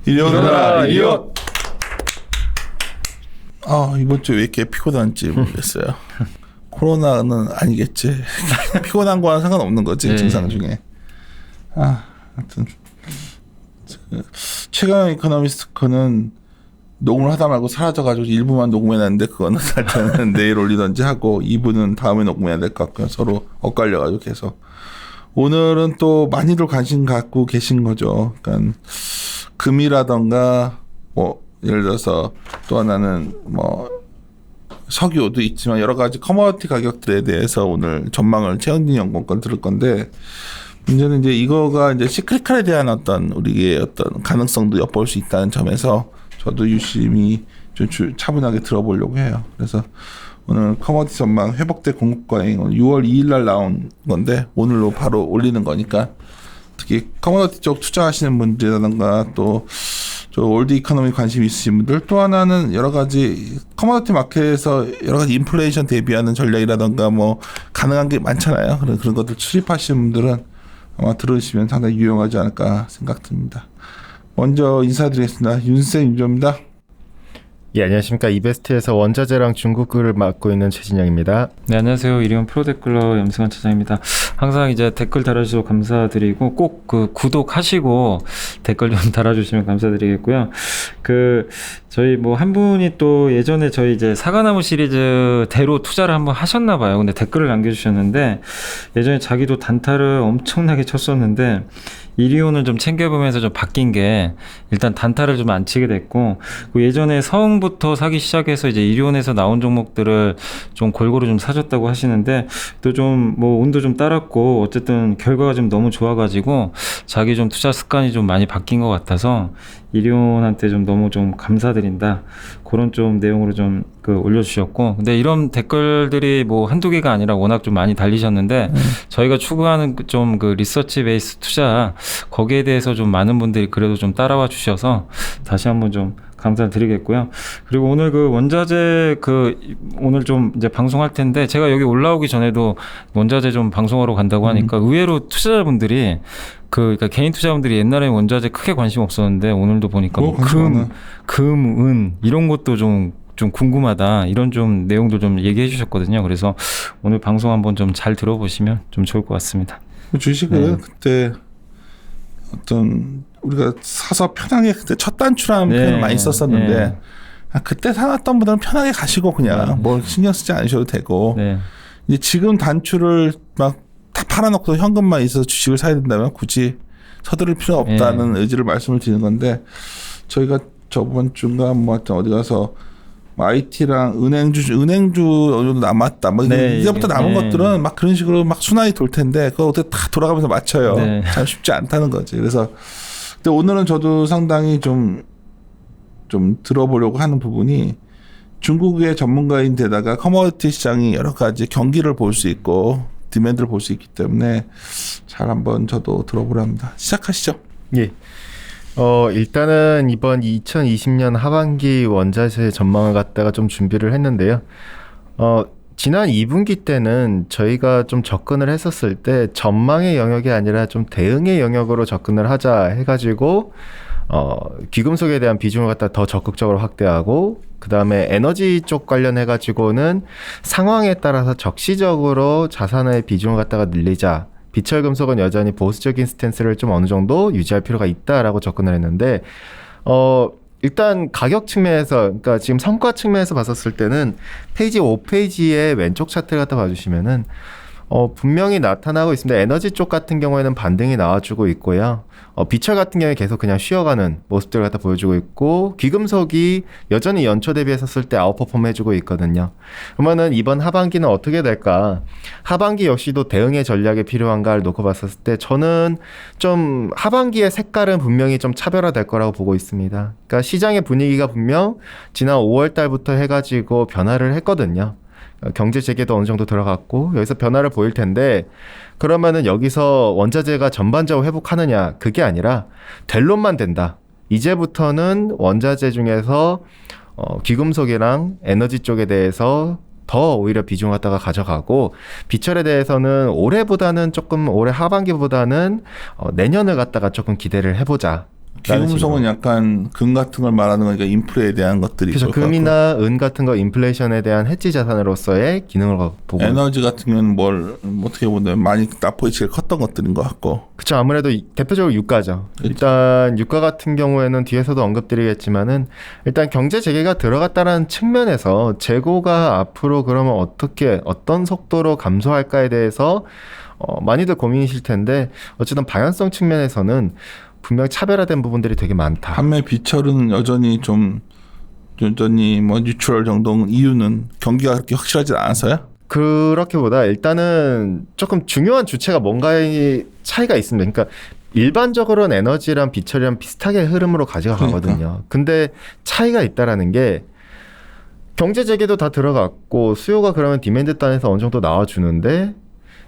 이리오너라 이리오. 이번 주 왜 이렇게 피곤한지 모르겠어요. 코로나는 아니겠지. 피곤한 거와는 상관없는 거지. 네. 증상 중에. 하여튼 최강 이코노미스트 거는 녹음을 하다 말고 사라져가지고 일부만 녹음해놨는데 그거는 사실은 내일 올리던지 하고 2부는 다음에 녹음해야 될 것 같고요. 서로 엇갈려가지고 계속. 오늘은 또 많이들 관심 갖고 계신 거죠. 그러니까 금이라던가 뭐 예를 들어서 또 하나는 뭐 석유도 있지만 여러 가지 커머디티 가격들에 대해서 오늘 전망을 최현진 연구원 들을 건데, 문제는 이제 이거가 이제 시크릿칼에 대한 어떤 우리의 어떤 가능성도 엿볼 수 있다는 점에서 저도 유심히 좀 차분하게 들어보려고 해요. 그래서 오늘 커머디티 전망 회복대 공급과잉 6월 2일 날 나온 건데 오늘로 바로 올리는 거니까 특히 커머디티 쪽 투자하시는 분들이라든가 또 저 올드 이코노미 관심 있으신 분들, 또 하나는 여러 가지 커머디티 마켓에서 여러 가지 인플레이션 대비하는 전략이라든가 뭐 가능한 게 많잖아요. 그런 것들 수집하시는 분들은 아마 들으시면 상당히 유용하지 않을까 생각됩니다. 먼저 인사드리겠습니다. 윤쌤 윤조입니다. 예, 안녕하십니까. 이베스트에서 원자재랑 중국을 맡고 있는 최진영입니다. 네, 안녕하세요. 이리온 프로데클러 염승환 차장입니다. 항상 이제 댓글 달아주셔서 감사드리고 꼭 그 구독하시고 댓글 좀 달아주시면 감사드리겠고요. 저희 뭐 한 분이 또 예전에 저희 이제 사과나무 시리즈 대로 투자를 한번 하셨나 봐요. 근데 댓글을 남겨주셨는데 예전에 자기도 단타를 엄청나게 쳤었는데 이리온을 좀 챙겨보면서 좀 바뀐 게 일단 단타를 좀 안 치게 됐고, 예전에 서흥부터 사기 시작해서 이제 이리온에서 나온 종목들을 좀 골고루 좀 사줬다고 하시는데 또 좀 뭐 운도 좀 따랐고 어쨌든 결과가 좀 너무 좋아가지고 자기 좀 투자 습관이 좀 많이 바뀐 것 같아서 이리온한테 좀 너무 좀 감사드린다, 그런 좀 내용으로 좀 올려주셨고, 근데 이런 댓글들이 뭐 한두 개가 아니라 워낙 좀 많이 달리셨는데 저희가 추구하는 좀 리서치 베이스 투자, 거기에 대해서 좀 많은 분들이 그래도 좀 따라와 주셔서 다시 한번 좀 감사를 드리겠고요. 그리고 오늘 원자재 오늘 좀 이제 방송할 텐데, 제가 여기 올라오기 전에도 원자재 좀 방송하러 간다고 하니까 의외로 투자자분들이 그러니까 개인 투자분들이 옛날에 원자재 크게 관심 없었는데 오늘도 보니까 뭐 금, 은 이런 것도 좀 궁금하다, 이런 좀 내용도 좀 얘기해 주셨거든요. 그래서 오늘 방송 한번 좀 잘 들어보시면 좀 좋을 것 같습니다. 주식은 그때 어떤 우리가 사서 편하게 그때 첫 단추라는 표현을 많이 썼었는데 그때 사놨던 분들은 편하게 가시고 그냥 뭐 신경 쓰지 않으셔도 되고, 이제 지금 단추를 막 다 팔아놓고 현금만 있어서 주식을 사야 된다면 굳이 서두를 필요 없다는 의지를 말씀을 드리는 건데, 저희가 저번 주인가 뭐 하여튼 어디 가서 IT랑 은행주 어느 정도 남았다. 뭐 이제부터 남은 것들은 막 그런 식으로 막 순환이 돌 텐데 그걸 어떻게 다 돌아가면서 맞춰요. 참 쉽지 않다는 거지. 그래서 근데 오늘은 저도 상당히 좀 들어보려고 하는 부분이, 중국의 전문가인 데다가 커머디티 시장이 여러 가지 경기를 볼 수 있고 디맨드를 볼 수 있기 때문에 잘 한번 저도 들어보려 합니다. 시작하시죠. 예. 일단은 이번 2020년 하반기 원자재 전망을 갖다가 좀 준비를 했는데요. 지난 2분기 때는 저희가 좀 접근을 했었을 때 전망의 영역이 아니라 좀 대응의 영역으로 접근을 하자 해가지고 귀금속에 대한 비중을 갖다 더 적극적으로 확대하고, 그 다음에 에너지 쪽 관련해가지고는 상황에 따라서 적시적으로 자산의 비중을 갖다가 늘리자, 비철금속은 여전히 보수적인 스탠스를 좀 어느 정도 유지할 필요가 있다라고 접근을 했는데, 일단 가격 측면에서, 그러니까 지금 성과 측면에서 봤었을 때는 페이지 5페이지의 왼쪽 차트를 갖다 봐주시면은 분명히 나타나고 있습니다. 에너지 쪽 같은 경우에는 반등이 나와주고 있고요. 비철 같은 경우에 계속 그냥 쉬어가는 모습들을 갖다 보여주고 있고, 귀금속이 여전히 연초 대비했었을 때 아웃퍼폼 해주고 있거든요. 그러면은 이번 하반기는 어떻게 될까? 하반기 역시도 대응의 전략이 필요한가를 놓고 봤었을 때 저는 좀 하반기의 색깔은 분명히 좀 차별화될 거라고 보고 있습니다. 그러니까 시장의 분위기가 분명 지난 5월 달부터 해가지고 변화를 했거든요. 경제 재개도 어느 정도 들어갔고 여기서 변화를 보일 텐데, 그러면은 여기서 원자재가 전반적으로 회복하느냐, 그게 아니라 델론만 된다. 이제부터는 원자재 중에서 귀금속이랑 에너지 쪽에 대해서 더 오히려 비중을 갖다가 가져가고 비철에 대해서는 올해 하반기보다는 내년을 갖다가 조금 기대를 해보자. 기금속은 약간 금 같은 걸 말하는 거니까 인플레에 대한 것들이 그래서 있을 것 같고. 금이나 은 같은 거 인플레이션에 대한 해지 자산으로서의 기능을 보고 에너지 같은 경우는 뭘 어떻게 보면 많이 나포이 제일 컸던 것들인 것 같고. 그렇죠. 아무래도 대표적으로 유가죠. 일단 유가 같은 경우에는 뒤에서도 언급드리겠지만은 일단 경제 재개가 들어갔다는 측면에서 재고가 앞으로 그러면 어떤 속도로 감소할까에 대해서 많이들 고민이실 텐데 어쨌든 방향성 측면에서는 분명 차별화된 부분들이 되게 많다. 판매 비철은 여전히 뭐 뉴트럴 정도 이유는 경기가 그렇게 확실하지 않아서요? 그렇게보다 일단은 조금 중요한 주체가 뭔가의 차이가 있습니다. 그러니까 일반적으로는 에너지랑 비철이랑 비슷하게 흐름으로 가져가거든요. 근데 차이가 있다라는 게 경제 재개도 다 들어갔고 수요가 그러면 디맨드 단에서 어느 정도 나와주는데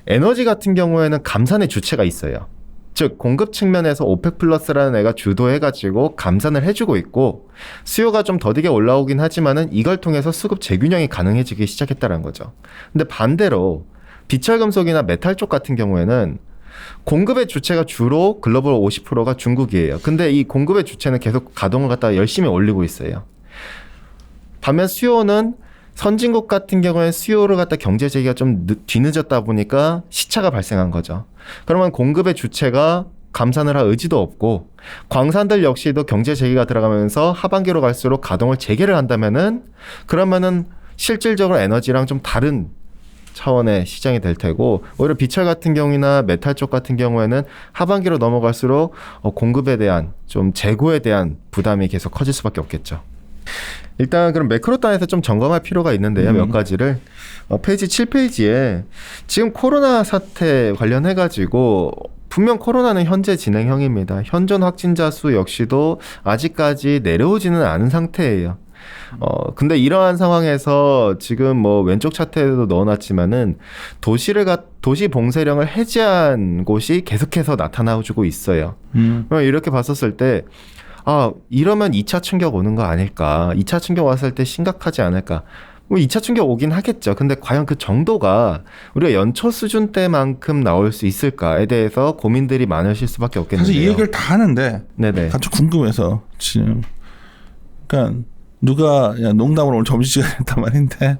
에너지 같은 경우에는 감산의 주체가 있어요. 즉 공급 측면에서 오펙 플러스라는 애가 주도해가지고 감산을 해주고 있고 수요가 좀 더디게 올라오긴 하지만은 이걸 통해서 수급 재균형이 가능해지기 시작했다는 거죠. 근데 반대로 비철금속이나 메탈 쪽 같은 경우에는 공급의 주체가 주로 글로벌 50%가 중국이에요. 근데 이 공급의 주체는 계속 가동을 갖다가 열심히 올리고 있어요. 반면 수요는 선진국 같은 경우에 수요를 갖다 경제 재개가 좀 뒤늦었다 보니까 시차가 발생한 거죠. 그러면 공급의 주체가 감산을 할 의지도 없고 광산들 역시도 경제 재개가 들어가면서 하반기로 갈수록 가동을 재개를 한다면은 그러면은 실질적으로 에너지랑 좀 다른 차원의 시장이 될 테고 오히려 비철 같은 경우나 메탈 쪽 같은 경우에는 하반기로 넘어갈수록 공급에 대한 좀 재고에 대한 부담이 계속 커질 수밖에 없겠죠. 일단 그럼 매크로 단에서 좀 점검할 필요가 있는데요. 몇 가지를 페이지 7페이지에 지금 코로나 사태 관련해 가지고 분명 코로나는 현재 진행형입니다. 현존 확진자 수 역시도 아직까지 내려오지는 않은 상태예요. 근데 이러한 상황에서 지금 뭐 왼쪽 차트에도 넣어놨지만은 도시 봉쇄령을 해제한 곳이 계속해서 나타나주고 있어요. 이렇게 봤었을 때 이러면 2차 충격 오는 거 아닐까? 2차 충격 왔을 때 심각하지 않을까? 뭐 2차 충격 오긴 하겠죠. 근데 과연 그 정도가 우리가 연초 수준 때만큼 나올 수 있을까에 대해서 고민들이 많으실 수밖에 없겠는데요. 사실 이 얘기를 다 하는데 네네. 좀 궁금해서 지금 그러니까 누가 농담으로 오늘 점심시간에 했단 말인데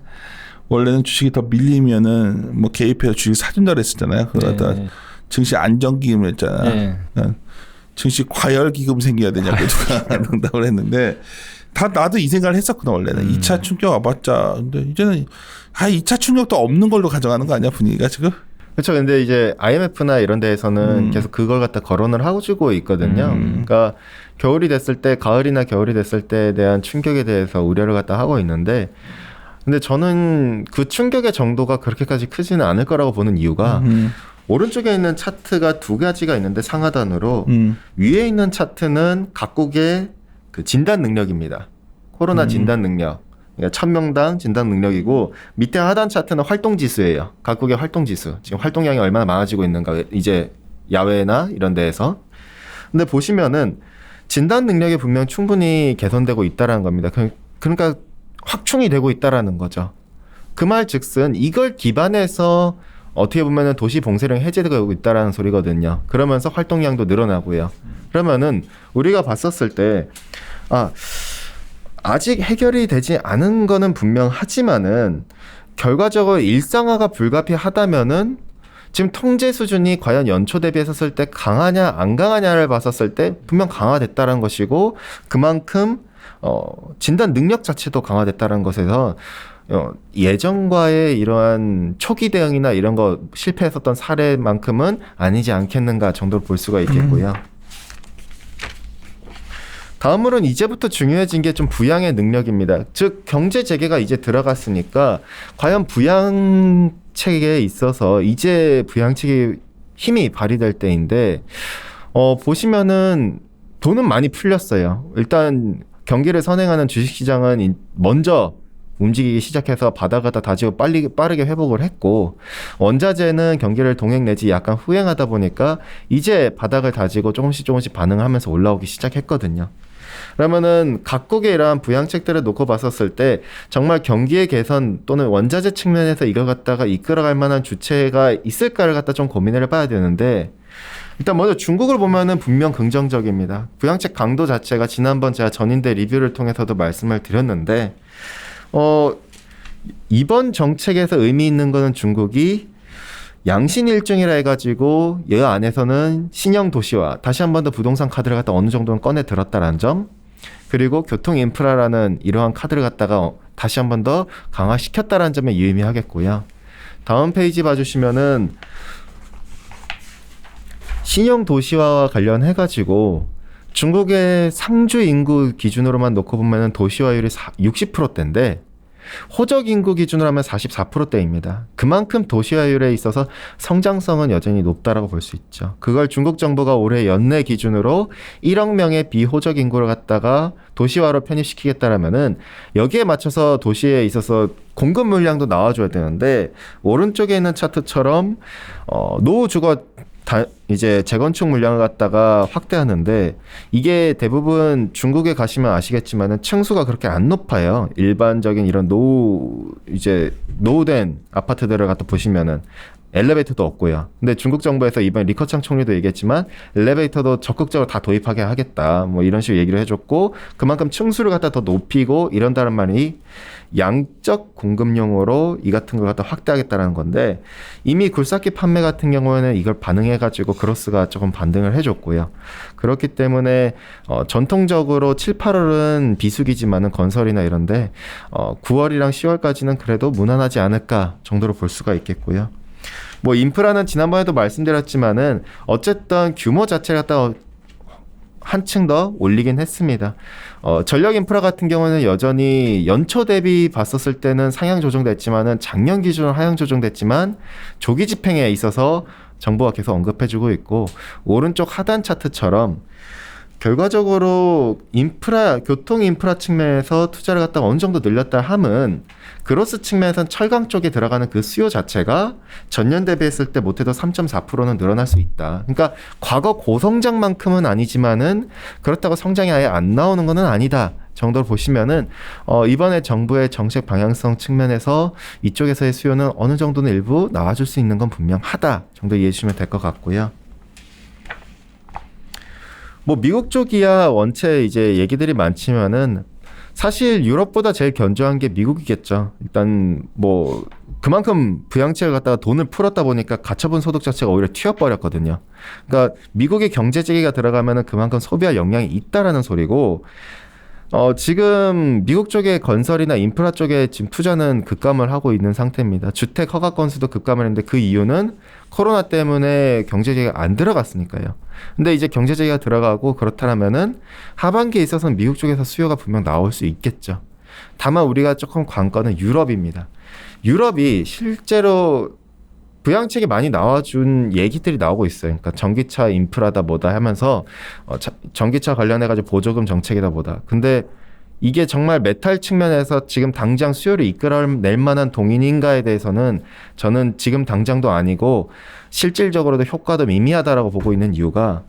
원래는 주식이 더 밀리면은 뭐 개입해서 주식 사준다 그랬었잖아요. 그러다 증시 안정기금을 했잖아요. 네. 그러니까 증시 과열기금 생겨야 되냐고 누가 농담을 했는데 나도 이 생각을 했었구나 원래는. 2차 충격 와봤자 근데 이제는 2차 충격도 없는 걸로 가져가는 거 아니야 분위기가 지금? 그렇죠. 근데 이제 IMF나 이런 데에서는 계속 그걸 갖다 거론을 하고 주고 있거든요. 그러니까 가을이나 겨울이 됐을 때에 대한 충격에 대해서 우려를 갖다 하고 있는데 근데 저는 그 충격의 정도가 그렇게까지 크지는 않을 거라고 보는 이유가 오른쪽에 있는 차트가 두 가지가 있는데 상하단으로 위에 있는 차트는 각국의 그 진단 능력입니다. 코로나 진단 능력. 그러니까 1000명당 진단 능력이고 밑에 하단 차트는 활동 지수예요. 각국의 활동 지수. 지금 활동량이 얼마나 많아지고 있는가 이제 야외나 이런 데에서. 근데 보시면은 진단 능력이 분명 충분히 개선되고 있다라는 겁니다. 그러니까 확충이 되고 있다라는 거죠. 그 말즉슨 이걸 기반해서 어떻게 보면은 도시 봉쇄령 해제되고 있다라는 소리거든요. 그러면서 활동량도 늘어나고요. 그러면은 우리가 봤었을 때 아직 해결이 되지 않은 거는 분명하지만은 결과적으로 일상화가 불가피하다면은 지금 통제 수준이 과연 연초 대비했었을 때 강하냐 안 강하냐를 봤었을 때 분명 강화됐다는 것이고 그만큼 진단 능력 자체도 강화됐다는 것에서 예전과의 이러한 초기 대응이나 이런 거 실패했었던 사례만큼은 아니지 않겠는가 정도로 볼 수가 있겠고요. 다음으로는 이제부터 중요해진 게 좀 부양의 능력입니다. 즉 경제 재개가 이제 들어갔으니까 과연 부양책에 있어서 이제 부양책이 힘이 발휘될 때인데 보시면은 돈은 많이 풀렸어요. 일단 경기를 선행하는 주식시장은 먼저 움직이기 시작해서 바닥을 다지고 빠르게 회복을 했고 원자재는 경기를 동행 내지 약간 후행하다 보니까 이제 바닥을 다지고 조금씩 반응하면서 올라오기 시작했거든요. 그러면은 각국의 이러한 부양책들을 놓고 봤었을 때 정말 경기의 개선 또는 원자재 측면에서 이걸 갖다가 이끌어갈 만한 주체가 있을까를 갖다 좀 고민을 해봐야 되는데, 일단 먼저 중국을 보면은 분명 긍정적입니다. 부양책 강도 자체가 지난번 제가 전인대 리뷰를 통해서도 말씀을 드렸는데, 이번 정책에서 의미 있는 거는 중국이 양신 일정이라 해가지고 이 안에서는 신형 도시화, 다시 한 번 더 부동산 카드를 갖다 어느 정도는 꺼내 들었다는 점, 그리고 교통 인프라라는 이러한 카드를 갖다가 다시 한 번 더 강화시켰다는 점에 유의미하겠고요. 다음 페이지 봐주시면은 신형 도시화와 관련해가지고 중국의 상주 인구 기준으로만 놓고 보면은 도시화율이 60%대인데 호적 인구 기준으로 하면 44%대입니다. 그만큼 도시화율에 있어서 성장성은 여전히 높다라고 볼 수 있죠. 그걸 중국 정부가 올해 연내 기준으로 1억 명의 비호적 인구를 갖다가 도시화로 편입시키겠다라면은 여기에 맞춰서 도시에 있어서 공급 물량도 나와줘야 되는데, 오른쪽에 있는 차트처럼 노후 주거 이제 재건축 물량을 갖다가 확대하는데, 이게 대부분 중국에 가시면 아시겠지만은 층수가 그렇게 안 높아요. 일반적인 이런 노후된 아파트들을 갖다 보시면은 엘리베이터도 없고요. 근데 중국 정부에서 이번 리커창 총리도 얘기했지만 엘리베이터도 적극적으로 다 도입하게 하겠다, 뭐 이런 식으로 얘기를 해줬고, 그만큼 층수를 갖다 더 높이고 이런다는 말이 양적 공급용으로 이 같은 걸 갖다 확대하겠다라는 건데, 이미 굴삭기 판매 같은 경우에는 이걸 반응해가지고 그로스가 조금 반등을 해줬고요. 그렇기 때문에 전통적으로 7, 8월은 비수기지만은 건설이나 이런데 9월이랑 10월까지는 그래도 무난하지 않을까 정도로 볼 수가 있겠고요. 뭐 인프라는 지난번에도 말씀드렸지만은 어쨌든 규모 자체를 갖다 한층 더 올리긴 했습니다. 전력 인프라 같은 경우는 여전히 연초 대비 봤었을 때는 상향 조정됐지만은 작년 기준으로 하향 조정됐지만 조기 집행에 있어서 정부가 계속 언급해주고 있고, 오른쪽 하단 차트처럼 결과적으로 교통 인프라 측면에서 투자를 갖다가 어느 정도 늘렸다 함은 그로스 측면에서는 철강 쪽에 들어가는 그 수요 자체가 전년 대비했을 때 못해도 3.4%는 늘어날 수 있다. 그러니까 과거 고성장만큼은 아니지만은 그렇다고 성장이 아예 안 나오는 것은 아니다 정도로 보시면은 이번에 정부의 정책 방향성 측면에서 이쪽에서의 수요는 어느 정도는 일부 나와줄 수 있는 건 분명하다 정도 이해해 주시면 될 것 같고요. 뭐 미국 쪽이야 원체 이제 얘기들이 많지만은 사실 유럽보다 제일 견조한 게 미국이겠죠. 일단 뭐 그만큼 부양책을 갖다가 돈을 풀었다 보니까 가처분 소득 자체가 오히려 튀어버렸거든요. 그러니까 미국의 경제 재개가 들어가면은 그만큼 소비할 역량이 있다라는 소리고, 지금 미국 쪽의 건설이나 인프라 쪽에 지금 투자는 급감을 하고 있는 상태입니다. 주택 허가 건수도 급감을 했는데 그 이유는 코로나 때문에 경제 재개가 안 들어갔으니까요. 근데 이제 경제 재개가 들어가고 그렇다면은 하반기에 있어서는 미국 쪽에서 수요가 분명 나올 수 있겠죠. 다만 우리가 조금 관건은 유럽입니다. 유럽이 실제로 부양책이 많이 나와준 얘기들이 나오고 있어요. 그러니까 전기차 인프라다 뭐다 하면서 전기차 관련해가지고 보조금 정책이다 뭐다. 근데 이게 정말 메탈 측면에서 지금 당장 수요를 이끌어낼 만한 동인인가에 대해서는 저는 지금 당장도 아니고 실질적으로도 효과도 미미하다라고 보고 있는 이유가,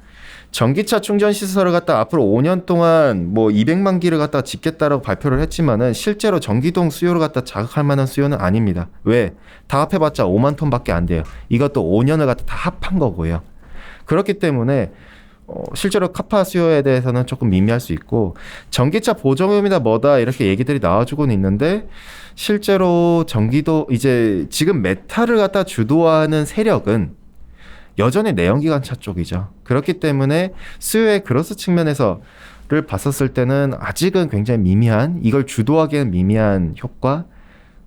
전기차 충전 시설을 갖다 앞으로 5년 동안 뭐 200만 기를 갖다 짓겠다라고 발표를 했지만은 실제로 전기동 수요를 갖다 자극할 만한 수요는 아닙니다. 왜? 다 합해봤자 5만 톤밖에 안 돼요. 이것도 5년을 갖다 다 합한 거고요. 그렇기 때문에 실제로 카파 수요에 대해서는 조금 미미할 수 있고, 전기차 보조금이다 뭐다 이렇게 얘기들이 나와주고는 있는데 실제로 전기도 이제 지금 메탈을 갖다 주도하는 세력은 여전히 내연기관차 쪽이죠. 그렇기 때문에 수요의 그로스 측면에서를 봤었을 때는 아직은 굉장히 미미한, 이걸 주도하기에는 미미한 효과,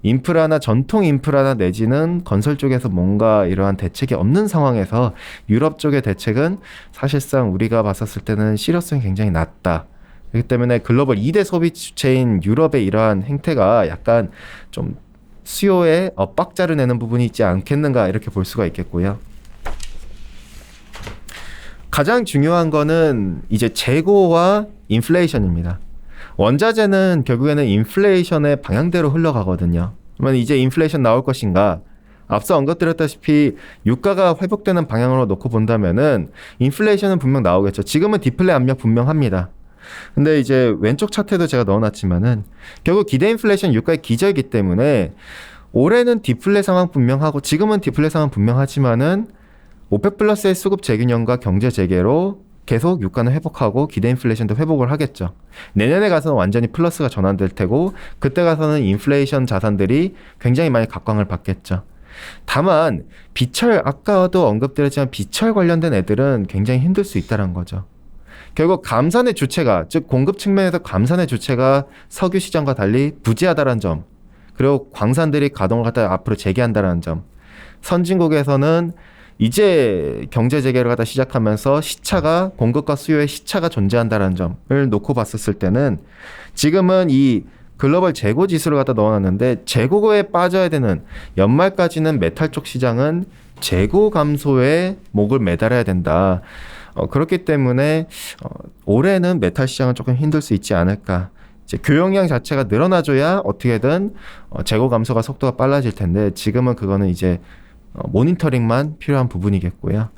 인프라나 전통 인프라나 내지는 건설 쪽에서 뭔가 이러한 대책이 없는 상황에서 유럽 쪽의 대책은 사실상 우리가 봤었을 때는 실효성이 굉장히 낮다. 그렇기 때문에 글로벌 2대 소비 주체인 유럽의 이러한 행태가 약간 좀 수요에 엇박자를 내는 부분이 있지 않겠는가 이렇게 볼 수가 있겠고요. 가장 중요한 거는 이제 재고와 인플레이션입니다. 원자재는 결국에는 인플레이션의 방향대로 흘러가거든요. 그러면 이제 인플레이션 나올 것인가? 앞서 언급드렸다시피 유가가 회복되는 방향으로 놓고 본다면은 인플레이션은 분명 나오겠죠. 지금은 디플레 압력 분명합니다. 근데 이제 왼쪽 차트도 제가 넣어놨지만은 결국 기대 인플레이션 유가의 기저이기 때문에 올해는 디플레 상황 분명하고 지금은 디플레 상황 분명하지만은 오펙 플러스의 수급 재균형과 경제 재개로 계속 유가는 회복하고 기대 인플레이션도 회복을 하겠죠. 내년에 가서는 완전히 플러스가 전환될 테고 그때 가서는 인플레이션 자산들이 굉장히 많이 각광을 받겠죠. 다만 비철 아까도 언급드렸지만 비철 관련된 애들은 굉장히 힘들 수 있다는 거죠. 결국 감산의 주체가 즉 공급 측면에서 감산의 주체가 석유 시장과 달리 부재하다는 점 그리고 광산들이 가동을 갖다 앞으로 재개한다는 점 선진국에서는 이제 경제 재개를 갖다 시작하면서 시차가 공급과 수요의 시차가 존재한다는 점을 놓고 봤었을 때는 지금은 이 글로벌 재고 지수를 갖다 넣어놨는데 재고에 빠져야 되는 연말까지는 메탈 쪽 시장은 재고 감소에 목을 매달아야 된다. 그렇기 때문에 올해는 메탈 시장은 조금 힘들 수 있지 않을까. 이제 교역량 자체가 늘어나줘야 어떻게든 재고 감소가 속도가 빨라질 텐데 지금은 그거는 이제 모니터링만 필요한 부분이겠고요.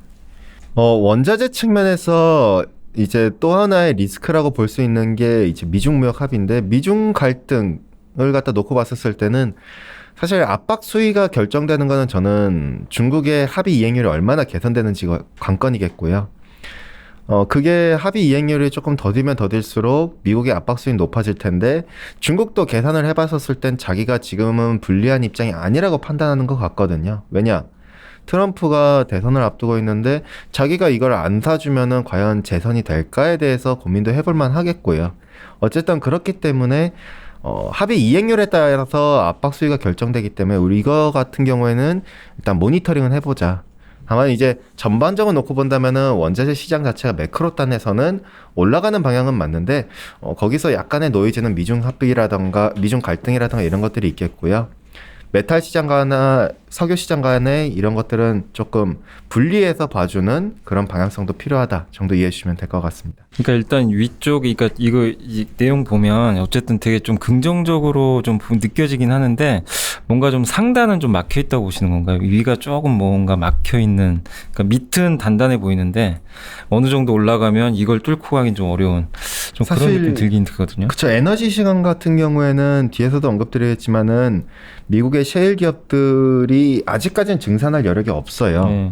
원자재 측면에서 이제 또 하나의 리스크라고 볼 수 있는 게 이제 미중 무역 합의인데 미중 갈등을 갖다 놓고 봤었을 때는 사실 압박 수위가 결정되는 거는 저는 중국의 합의 이행률이 얼마나 개선되는지가 관건이겠고요. 그게 합의 이행률이 조금 더디면 더딜수록 미국의 압박 수위는 높아질 텐데 중국도 계산을 해봤었을 땐 자기가 지금은 불리한 입장이 아니라고 판단하는 것 같거든요. 왜냐? 트럼프가 대선을 앞두고 있는데 자기가 이걸 안 사주면은 과연 재선이 될까에 대해서 고민도 해볼만 하겠고요. 어쨌든 그렇기 때문에 합의 이행률에 따라서 압박 수위가 결정되기 때문에 우리 이거 같은 경우에는 일단 모니터링은 해보자. 다만 이제 전반적으로 놓고 본다면은 원자재 시장 자체가 매크로단에서는 올라가는 방향은 맞는데 거기서 약간의 노이즈는 미중 합의라던가 미중 갈등이라던가 이런 것들이 있겠고요. 메탈 시장과나 석유 시장 간에 이런 것들은 조금 분리해서 봐주는 그런 방향성도 필요하다 정도 이해해 주시면 될 것 같습니다. 그러니까 일단 위쪽, 그러니까 이 내용 보면 어쨌든 되게 좀 긍정적으로 좀 느껴지긴 하는데 뭔가 좀 상단은 좀 막혀 있다고 보시는 건가요? 위가 조금 뭔가 막혀 있는, 그러니까 밑은 단단해 보이는데 어느 정도 올라가면 이걸 뚫고 가긴 좀 어려운 좀 그런 느낌 들긴 들거든요. 그렇죠. 에너지 시간 같은 경우에는 뒤에서도 언급드리겠지만은 미국의 셰일 기업들이 아직까지는 증산할 여력이 없어요. 네.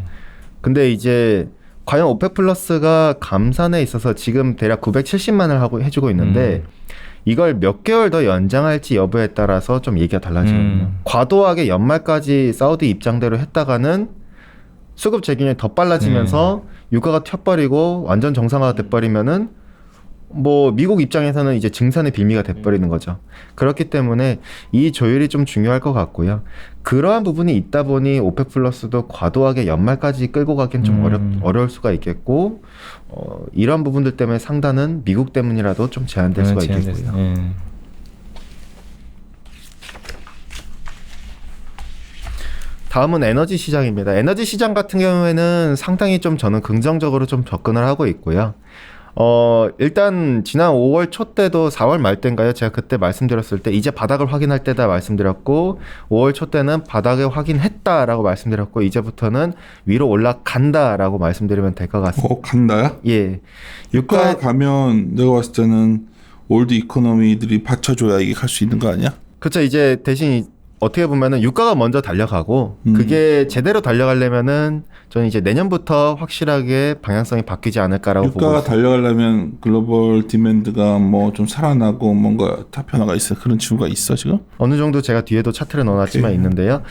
근데 이제 과연 오펙 플러스가 감산에 있어서 지금 대략 970만을 하고 해주고 있는데 이걸 몇 개월 더 연장할지 여부에 따라서 좀 얘기가 달라지거든요. 과도하게 연말까지 사우디 입장대로 했다가는 수급 재균형이 더 빨라지면서 유가가 튀어버리고 완전 정상화가 돼버리면은 뭐 미국 입장에서는 이제 증산의 빌미가 돼버리는 거죠. 그렇기 때문에 이 조율이 좀 중요할 것 같고요. 그러한 부분이 있다 보니 오펙 플러스도 과도하게 연말까지 끌고 가기엔 좀 어려울 수가 있겠고 이런 부분들 때문에 상단은 미국 때문이라도 좀 제한될 수가 있겠고요. 다음은 에너지 시장입니다. 에너지 시장 같은 경우에는 상당히 좀 저는 긍정적으로 좀 접근을 하고 있고요. 일단 지난 5월 초 때도 4월 말 때인가요? 제가 그때 말씀드렸을 때 이제 바닥을 확인할 때다 말씀드렸고 5월 초 때는 바닥을 확인했다라고 말씀드렸고 이제부터는 위로 올라간다라고 말씀드리면 될 것 같습니다. 간다야? 예. 유가 가면 내가 봤을 때는 올드 이코노미들이 받쳐줘야 이게 갈 수 있는 거 아니야? 그렇죠. 이제 대신 어떻게 보면은 유가가 먼저 달려가고 그게 제대로 달려가려면은 저는 이제 내년부터 확실하게 방향성이 바뀌지 않을까라고 보고 있습니다. 유가가 달려가려면 글로벌 디맨드가 뭐 좀 살아나고 뭔가 타변화가 있어 그런 징후가 있어 지금? 어느 정도 제가 뒤에도 차트를 넣어놨지만 있는데요.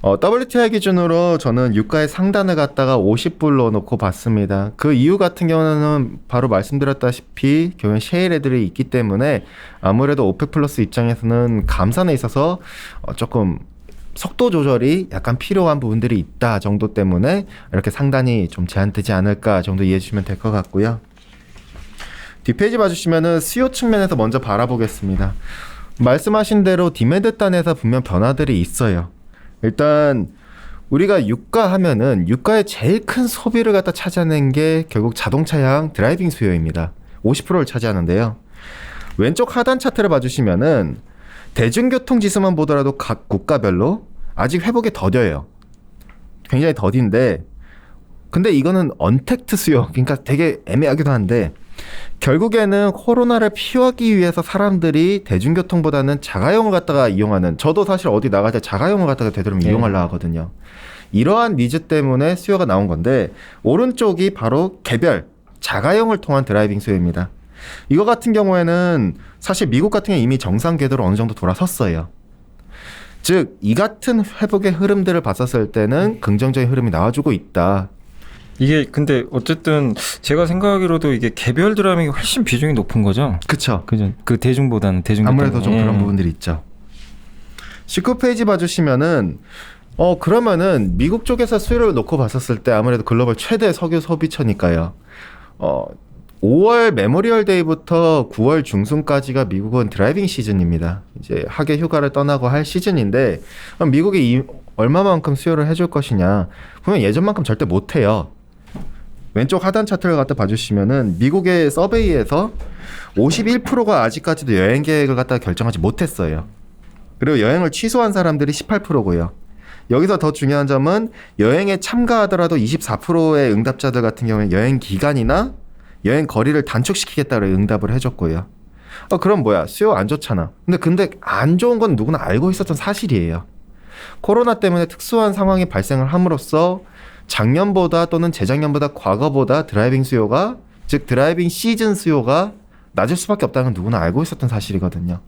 WTI 기준으로 저는 유가의 상단을 갖다가 50불로 놓고 봤습니다. 그 이유 같은 경우는 바로 말씀드렸다시피 경영 셰일 애들이 있기 때문에 아무래도 오펙 플러스 입장에서는 감산에 있어서 조금 속도 조절이 약간 필요한 부분들이 있다 정도 때문에 이렇게 상단이 좀 제한되지 않을까 정도 이해해 주시면 될 것 같고요. 뒷페이지 봐주시면은 수요 측면에서 먼저 바라보겠습니다. 말씀하신 대로 디맨드 단에서 분명 변화들이 있어요. 일단 우리가 유가 하면은 유가의 제일 큰 소비를 갖다 차지하는 게 결국 자동차향 드라이빙 수요입니다. 50%를 차지하는데요. 왼쪽 하단 차트를 봐주시면은 대중교통 지수만 보더라도 각 국가별로 아직 회복이 더뎌요. 굉장히 더딘데 근데 이거는 언택트 수요, 그러니까 되게 애매하기도 한데 결국에는 코로나를 피하기 위해서 사람들이 대중교통보다는 자가용을 갖다가 이용하는, 저도 사실 어디 나갈 때 자가용을 갖다가 되도록 이용하려 하거든요. 이러한 니즈 때문에 수요가 나온 건데, 오른쪽이 바로 개별 자가용을 통한 드라이빙 수요입니다. 이거 같은 경우에는 사실 미국 같은 경우는 이미 정상 궤도로 어느 정도 돌아섰어요. 즉 이 같은 회복의 흐름들을 봤었을 때는 긍정적인 흐름이 나와주고 있다. 이게 근데 어쨌든 제가 생각하기로도 이게 개별 드라이빙이 훨씬 비중이 높은 거죠. 그쵸. 그죠? 그 대중보다는 대중 아무래도 좀 예. 그런 부분들이 있죠. 19페이지 봐주시면은 그러면은 미국 쪽에서 수요를 놓고 봤었을 때 아무래도 글로벌 최대 석유 소비처니까요. 5월 메모리얼 데이부터 9월 중순까지가 미국은 드라이빙 시즌입니다. 이제 학예 휴가를 떠나고 할 시즌인데, 그럼 미국이 얼마만큼 수요를 해줄 것이냐? 보면 예전만큼 절대 못해요. 왼쪽 하단 차트를 갖다 봐주시면은 미국의 서베이에서 51%가 아직까지도 여행 계획을 갖다 결정하지 못했어요. 그리고 여행을 취소한 사람들이 18%고요. 여기서 더 중요한 점은 여행에 참가하더라도 24%의 응답자들 같은 경우는 여행 기간이나 여행 거리를 단축시키겠다고 응답을 해줬고요. 그럼 뭐야? 수요 안 좋잖아. 근데 안 좋은 건 누구나 알고 있었던 사실이에요. 코로나 때문에 특수한 상황이 발생을 함으로써 작년보다 또는 재작년보다 과거보다 드라이빙 수요가, 즉 드라이빙 시즌 수요가 낮을 수밖에 없다는 건 누구나 알고 있었던 사실이거든요.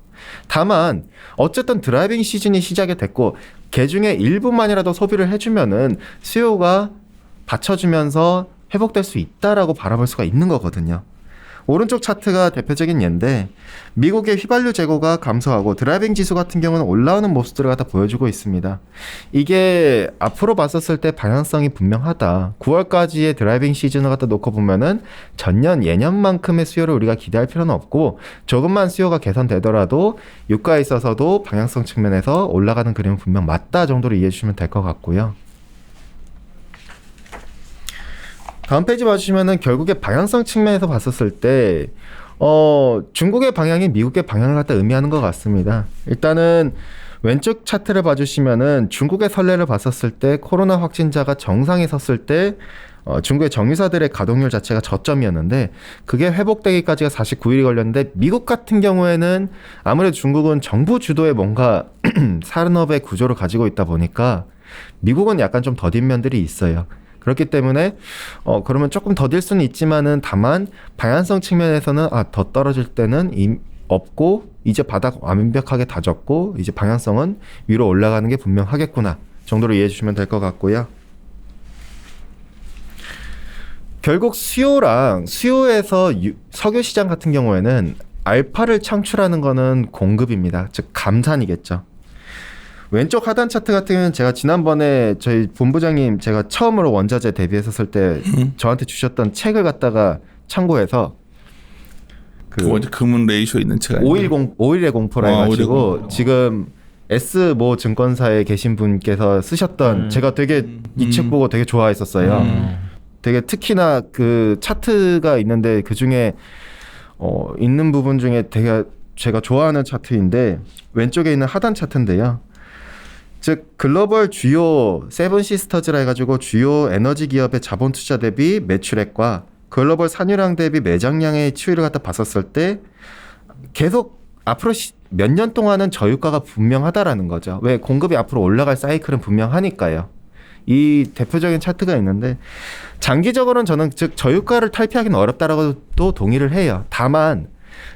다만 어쨌든 드라이빙 시즌이 시작이 됐고 그중에 일부만이라도 소비를 해주면은 수요가 받쳐주면서 회복될 수 있다라고 바라볼 수가 있는 거거든요. 오른쪽 차트가 대표적인 예인데 미국의 휘발유 재고가 감소하고 드라이빙 지수 같은 경우는 올라오는 모습들을 갖다 보여주고 있습니다. 이게 앞으로 봤었을 때 방향성이 분명하다. 9월까지의 드라이빙 시즌을 갖다 놓고 보면은 전년 예년만큼의 수요를 우리가 기대할 필요는 없고 조금만 수요가 개선되더라도 유가에 있어서도 방향성 측면에서 올라가는 그림은 분명 맞다 정도로 이해해 주시면 될 것 같고요. 다음 페이지 봐주시면은 결국에 방향성 측면에서 봤었을 때 중국의 방향이 미국의 방향을 갖다 의미하는 것 같습니다. 일단은 왼쪽 차트를 봐주시면은 중국의 선례를 봤었을 때 코로나 확진자가 정상에 섰을 때 중국의 정유사들의 가동률 자체가 저점이었는데 그게 회복되기까지가 49일이 걸렸는데 미국 같은 경우에는 아무래도 중국은 정부 주도의 뭔가 산업의 구조를 가지고 있다 보니까 미국은 약간 좀 더딘 면들이 있어요. 그렇기 때문에 그러면 조금 더딜 수는 있지만은 다만 방향성 측면에서는 더 떨어질 때는 없고 이제 바닥 완벽하게 다졌고 이제 방향성은 위로 올라가는 게 분명하겠구나 정도로 이해해 주시면 될 것 같고요. 결국 수요에서 석유 시장 같은 경우에는 알파를 창출하는 거는 공급입니다. 즉 감산이겠죠. 왼쪽 하단 차트 같은 경우는 제가 지난번에 저희 본부장님 제가 처음으로 원자재 대비했었을 때 저한테 주셨던 책을 갖다가 참고해서 금은 레이쇼 있는 책 아니에요? 5일의 공포라 해가지고 5.10. 지금 S모 증권사에 계신 분께서 쓰셨던 제가 되게 이 책 보고 되게 좋아했었어요. 되게 특히나 그 차트가 있는데 그 중에 있는 부분 중에 되게 제가 좋아하는 차트인데 왼쪽에 있는 하단 차트인데요. 즉 글로벌 주요 세븐 시스터즈라 해가지고 주요 에너지 기업의 자본 투자 대비 매출액과 글로벌 산유량 대비 매장량의 추이를 갖다 봤었을 때 계속 앞으로 몇 년 동안은 저유가가 분명하다라는 거죠. 왜? 공급이 앞으로 올라갈 사이클은 분명하니까요. 이 대표적인 차트가 있는데 장기적으로는 저는 즉 저유가를 탈피하기는 어렵다라고도 동의를 해요. 다만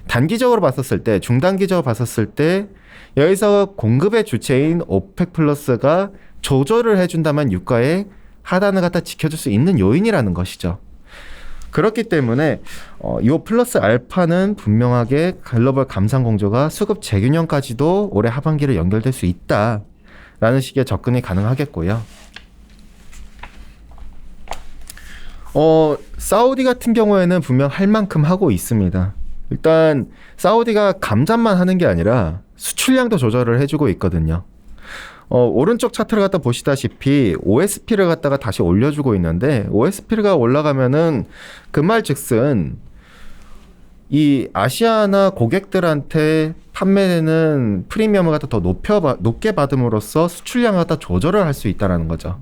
단기적으로 봤었을 때 중단기적으로 봤었을 때 여기서 공급의 주체인 오펙 플러스가 조절을 해준다면 유가의 하단을 갖다 지켜줄 수 있는 요인이라는 것이죠. 그렇기 때문에 이 플러스 알파는 분명하게 글로벌 감산 공조가 수급 재균형까지도 올해 하반기를 연결될 수 있다라는 식의 접근이 가능하겠고요. 사우디 같은 경우에는 분명 할 만큼 하고 있습니다. 일단 사우디가 감산만 하는 게 아니라 수출량도 조절을 해주고 있거든요. 오른쪽 차트를 갖다 보시다시피 OSP를 갖다가 다시 올려주고 있는데 OSP가 올라가면은 그 말즉슨 이 아시아나 고객들한테 판매되는 프리미엄을 갖다 더 높게 받음으로써 수출량을 갖다 조절을 할 수 있다라는 거죠.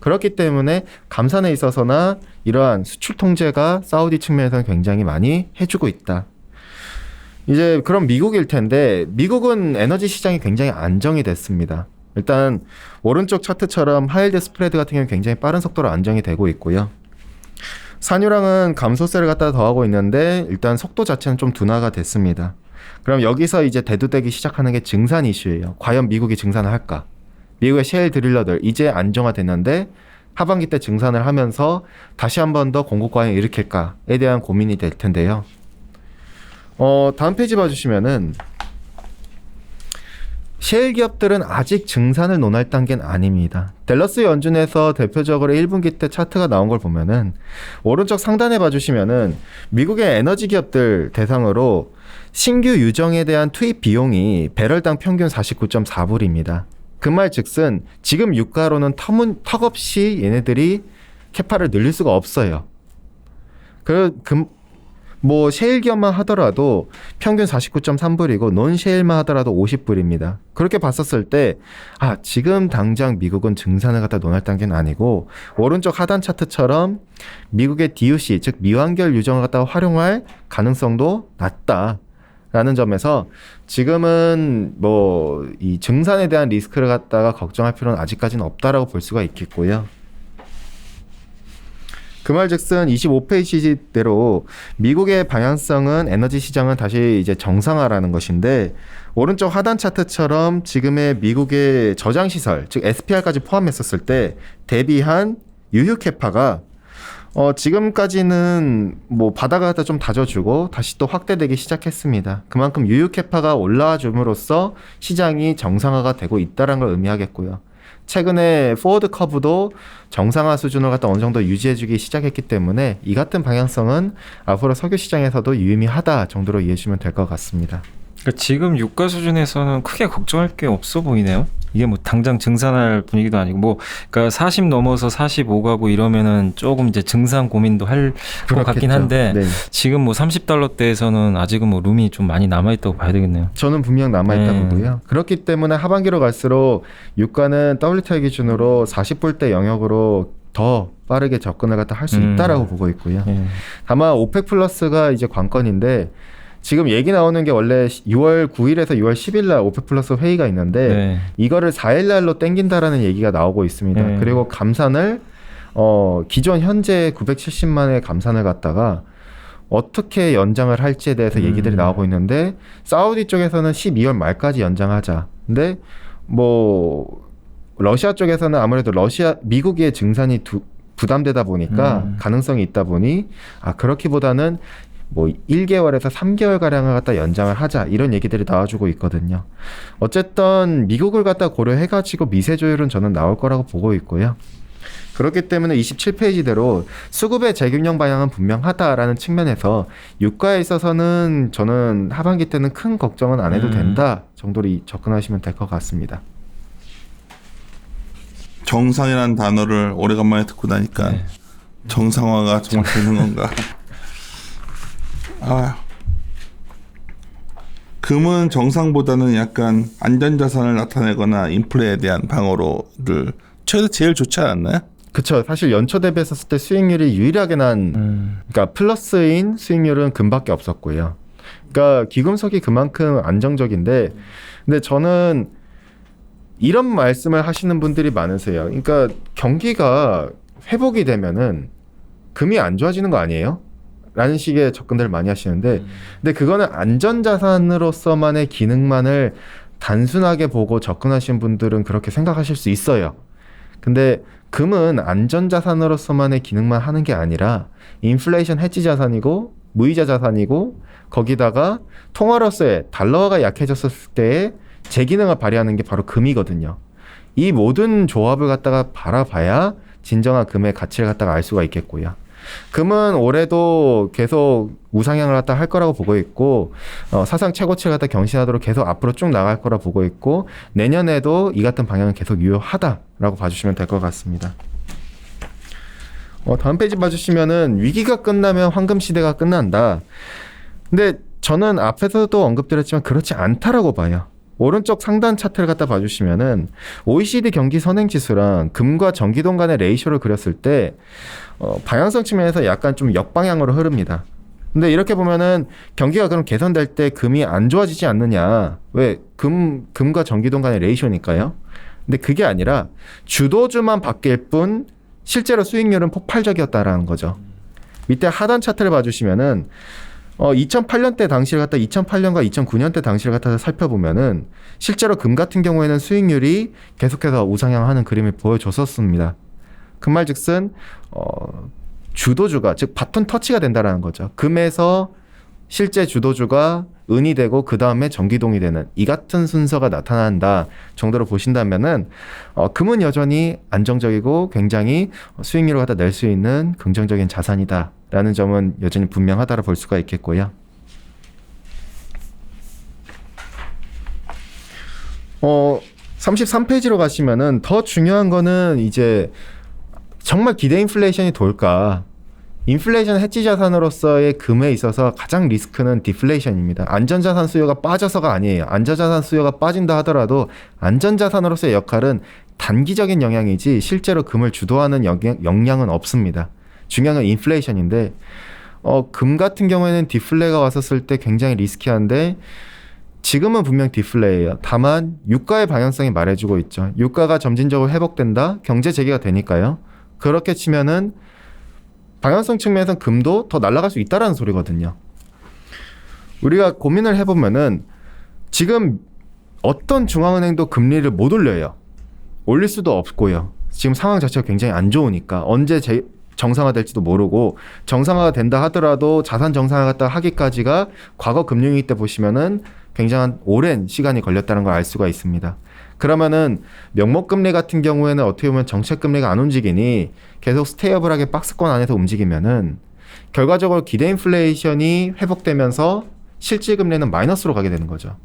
그렇기 때문에 감산에 있어서나 이러한 수출 통제가 사우디 측면에서는 굉장히 많이 해주고 있다. 이제 그럼 미국일 텐데 미국은 에너지 시장이 굉장히 안정이 됐습니다. 일단 오른쪽 차트처럼 하이힐드 스프레드 같은 경우는 굉장히 빠른 속도로 안정이 되고 있고요. 산유량은 감소세를 갖다 더하고 있는데 일단 속도 자체는 좀 둔화가 됐습니다. 그럼 여기서 이제 대두되기 시작하는 게 증산 이슈예요. 과연 미국이 증산을 할까? 미국의 셰일 드릴러들 이제 안정화됐는데 하반기 때 증산을 하면서 다시 한 번 더 공급 과잉을 일으킬까에 대한 고민이 될 텐데요. 다음 페이지 봐주시면은 셰일 기업들은 아직 증산을 논할 단계는 아닙니다. 댈러스 연준에서 대표적으로 1분기 때 차트가 나온 걸 보면은 오른쪽 상단에 봐주시면은 미국의 에너지 기업들 대상으로 신규 유정에 대한 투입 비용이 배럴당 평균 49.4불입니다. 그 말 즉슨 지금 유가로는 턱없이 얘네들이 캐파를 늘릴 수가 없어요. 뭐 셰일 기업만 하더라도 평균 49.3불이고 논 셰일만 하더라도 50불입니다. 그렇게 봤었을 때 지금 당장 미국은 증산을 갖다 논할 단계는 아니고 오른쪽 하단 차트처럼 미국의 DUC 즉 미완결 유정을 갖다가 활용할 가능성도 낮다라는 점에서 지금은 뭐 이 증산에 대한 리스크를 갖다가 걱정할 필요는 아직까지는 없다라고 볼 수가 있겠고요. 그 말즉슨 25페이지대로 미국의 방향성은 에너지 시장은 다시 이제 정상화라는 것인데 오른쪽 하단 차트처럼 지금의 미국의 저장 시설 즉 SPR까지 포함했었을 때 대비한 유휴 캐파가 지금까지는 뭐 바닥을 갖다 좀 다져주고 다시 또 확대되기 시작했습니다. 그만큼 유휴 캐파가 올라와 줌으로써 시장이 정상화가 되고 있다는 걸 의미하겠고요. 최근에 포워드 커브도 정상화 수준을 갖다 어느 정도 유지해주기 시작했기 때문에 이 같은 방향성은 앞으로 석유 시장에서도 유의미하다 정도로 이해해주면 될 것 같습니다. 그러니까 지금 유가 수준에서는 크게 걱정할 게 없어 보이네요. 이게 뭐 당장 증산할 분위기도 아니고 뭐 그러니까 40 넘어서 45 가고 이러면은 조금 이제 증산 고민도 할 것 같긴 한데 네. 지금 뭐 $30대에서는 아직은 뭐 룸이 좀 많이 남아 있다고 봐야 되겠네요. 저는 분명 남아 있다고 보고요. 그렇기 때문에 하반기로 갈수록 유가는 WTI 기준으로 40불대 영역으로 더 빠르게 접근을 갖다 할 수 있다라고 보고 있고요. 다만 오펙 플러스가 이제 관건인데 지금 얘기 나오는 게 원래 6월 9일에서 6월 10일 날 오펙 플러스 회의가 있는데 이거를 4일 날로 땡긴다라는 얘기가 나오고 있습니다. 그리고 감산을 기존 현재 970만의 감산을 갖다가 어떻게 연장을 할지에 대해서 얘기들이 나오고 있는데 사우디 쪽에서는 12월 말까지 연장하자. 근데 뭐 러시아 쪽에서는 아무래도 미국의 증산이 부담되다 보니까 가능성이 있다 보니 그렇기보다는 뭐 1개월에서 3개월 가량을 갖다 연장을 하자 이런 얘기들이 나와주고 있거든요. 어쨌든 미국을 갖다 고려해가지고 미세 조율은 저는 나올 거라고 보고 있고요. 그렇기 때문에 27페이지대로 수급의 재균형 방향은 분명하다라는 측면에서 유가에 있어서는 저는 하반기 때는 큰 걱정은 안 해도 된다 정도로 접근하시면 될 것 같습니다. 정상이라는 단어를 오래간만에 듣고 나니까 정상화가 정말 되는 건가. 금은 정상보다는 약간 안전자산을 나타내거나 인플레에 대한 방어로를 제일 좋지 않았나요? 그렇죠. 사실 연초 대비했을 때 수익률이 유일하게 그러니까 플러스인 수익률은 금밖에 없었고요. 그러니까 기금속이 그만큼 안정적인데 근데 저는 이런 말씀을 하시는 분들이 많으세요. 그러니까 경기가 회복이 되면은 금이 안 좋아지는 거 아니에요? 라는 식의 접근들을 많이 하시는데 근데 그거는 안전자산으로서만의 기능만을 단순하게 보고 접근하신 분들은 그렇게 생각하실 수 있어요. 근데 금은 안전자산으로서만의 기능만 하는 게 아니라 인플레이션 해지 자산이고 무이자 자산이고 거기다가 통화로서의 달러가 약해졌을 때의 제 기능을 발휘하는 게 바로 금이거든요. 이 모든 조합을 갖다가 바라봐야 진정한 금의 가치를 갖다가 알 수가 있겠고요. 금은 올해도 계속 우상향을 갖다 할 거라고 보고 있고 사상 최고치를 갖다 경신하도록 계속 앞으로 쭉 나갈 거라 보고 있고 내년에도 이 같은 방향은 계속 유효하다라고 봐주시면 될 것 같습니다. 다음 페이지 봐주시면은 위기가 끝나면 황금 시대가 끝난다. 근데 저는 앞에서도 언급드렸지만 그렇지 않다라고 봐요. 오른쪽 상단 차트를 갖다 봐주시면은 OECD 경기 선행 지수랑 금과 전기동 간의 레이쇼를 그렸을 때 방향성 측면에서 약간 좀 역방향으로 흐릅니다. 근데 이렇게 보면은 경기가 그럼 개선될 때 금이 안 좋아지지 않느냐? 왜 금과 전기동 간의 레이쇼니까요. 근데 그게 아니라 주도주만 바뀔 뿐 실제로 수익률은 폭발적이었다라는 거죠. 밑에 하단 차트를 봐주시면은 2008년대 당시를 갖다 2008년과 2009년대 당시를 갖다 살펴보면은 실제로 금 같은 경우에는 수익률이 계속해서 우상향하는 그림을 보여줬었습니다. 그 말즉슨 주도주가 즉 바톤 터치가 된다라는 거죠. 금에서 실제 주도주가 은이 되고 그 다음에 전기동이 되는 이 같은 순서가 나타난다 정도로 보신다면은 금은 여전히 안정적이고 굉장히 수익률을 갖다 낼 수 있는 긍정적인 자산이다라는 점은 여전히 분명하다고 볼 수가 있겠고요. 33페이지로 가시면은 더 중요한 거는 이제 정말 기대 인플레이션이 돌까? 인플레이션 해지 자산으로서의 금에 있어서 가장 리스크는 디플레이션입니다. 안전자산 수요가 빠져서가 아니에요. 안전자산 수요가 빠진다 하더라도 안전자산으로서의 역할은 단기적인 영향이지 실제로 금을 주도하는 영향은 없습니다. 중요한 건 인플레이션인데 금 같은 경우에는 디플레가 왔었을 때 굉장히 리스키한데 지금은 분명 디플레예요. 다만 유가의 방향성이 말해주고 있죠. 유가가 점진적으로 회복된다. 경제 재개가 되니까요. 그렇게 치면은 방향성 측면에서는 금도 더 날아갈 수 있다라는 소리거든요. 우리가 고민을 해보면은 지금 어떤 중앙은행도 금리를 못 올려요. 올릴 수도 없고요. 지금 상황 자체가 굉장히 안 좋으니까 언제 정상화될지도 모르고 정상화가 된다 하더라도 자산 정상화 갖다 하기까지가 과거 금융위기 때 보시면은 굉장한 오랜 시간이 걸렸다는 걸 알 수가 있습니다. 그러면은 명목금리 같은 경우에는 어떻게 보면 정책금리가 안 움직이니 계속 스테이블하게 박스권 안에서 움직이면은 결과적으로 기대 인플레이션이 회복되면서 실질금리는 마이너스로 가게 되는 거죠.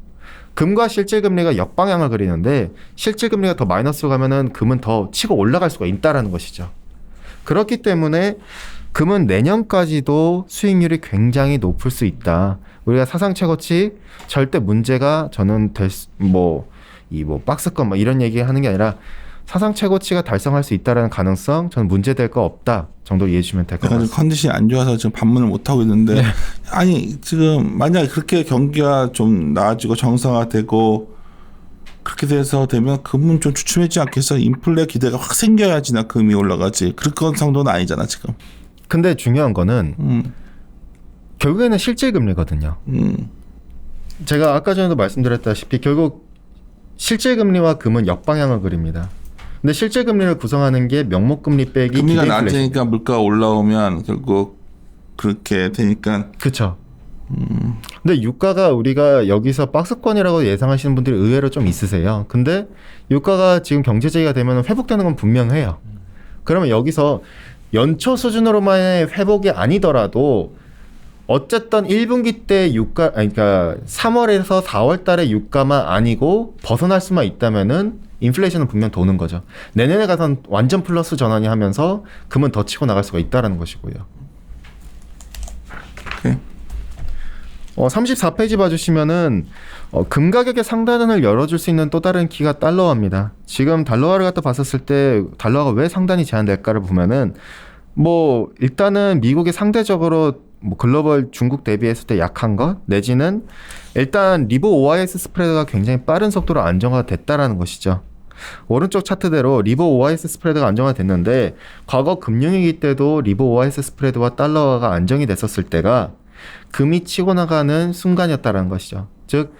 금과 실질금리가 역방향을 그리는데 실질금리가 더 마이너스로 가면은 금은 더 치고 올라갈 수가 있다라는 것이죠. 그렇기 때문에 금은 내년까지도 수익률이 굉장히 높을 수 있다. 우리가 사상 최고치 절대 문제가 저는 박스권 이런 얘기 하는 게 아니라 사상 최고치가 달성할 수 있다라는 가능성 저는 문제될 거 없다 정도 이해해 주시면 될 것 같습니다. 컨디션이 안 좋아서 지금 반문을 못 하고 있는데 네. 아니 지금 만약에 그렇게 경기가 좀 나아지고 정상화되고 그렇게 되면 금은 좀 주춤하지 않겠어? 인플레 기대가 확 생겨야지나 금이 올라가지. 그런 정도는 아니잖아 지금. 근데 중요한 거는 결국에는 실질금리거든요. 제가 아까 전에도 말씀드렸다시피 결국 실질금리와 금은 역방향을 그립니다. 근데 실질금리를 구성하는 게 명목금리 빼기 금리가 낮으니까 물가가 올라오면 결국 그렇게 되니까. 그렇죠. 근데 유가가 우리가 여기서 박스권이라고 예상하시는 분들이 의외로 좀 있으세요. 근데 유가가 지금 경제재해가 되면 회복되는 건 분명해요. 그러면 여기서 연초 수준으로만의 회복이 아니더라도 어쨌든 1분기 때 그러니까 3월에서 4월 달에 유가만 아니고 벗어날 수만 있다면은 인플레이션은 분명 도는 거죠. 내년에 가선 완전 플러스 전환이 하면서 금은 더 치고 나갈 수가 있다라는 것이고요. 오케이. 34페이지 봐주시면은 금 가격의 상단을 열어줄 수 있는 또 다른 키가 달러화입니다. 지금 달러화를 갖다 봤었을 때 달러화가 왜 상단이 제한될까를 보면은 일단은 미국이 상대적으로 글로벌 중국 대비했을 때 약한 것 내지는 일단 리보 OIS 스프레드가 굉장히 빠른 속도로 안정화가 됐다라는 것이죠. 오른쪽 차트대로 리보 OIS 스프레드가 안정화됐는데 과거 금융위기 때도 리보 OIS 스프레드와 달러화가 안정이 됐었을 때가 금이 치고 나가는 순간이었다라는 것이죠. 즉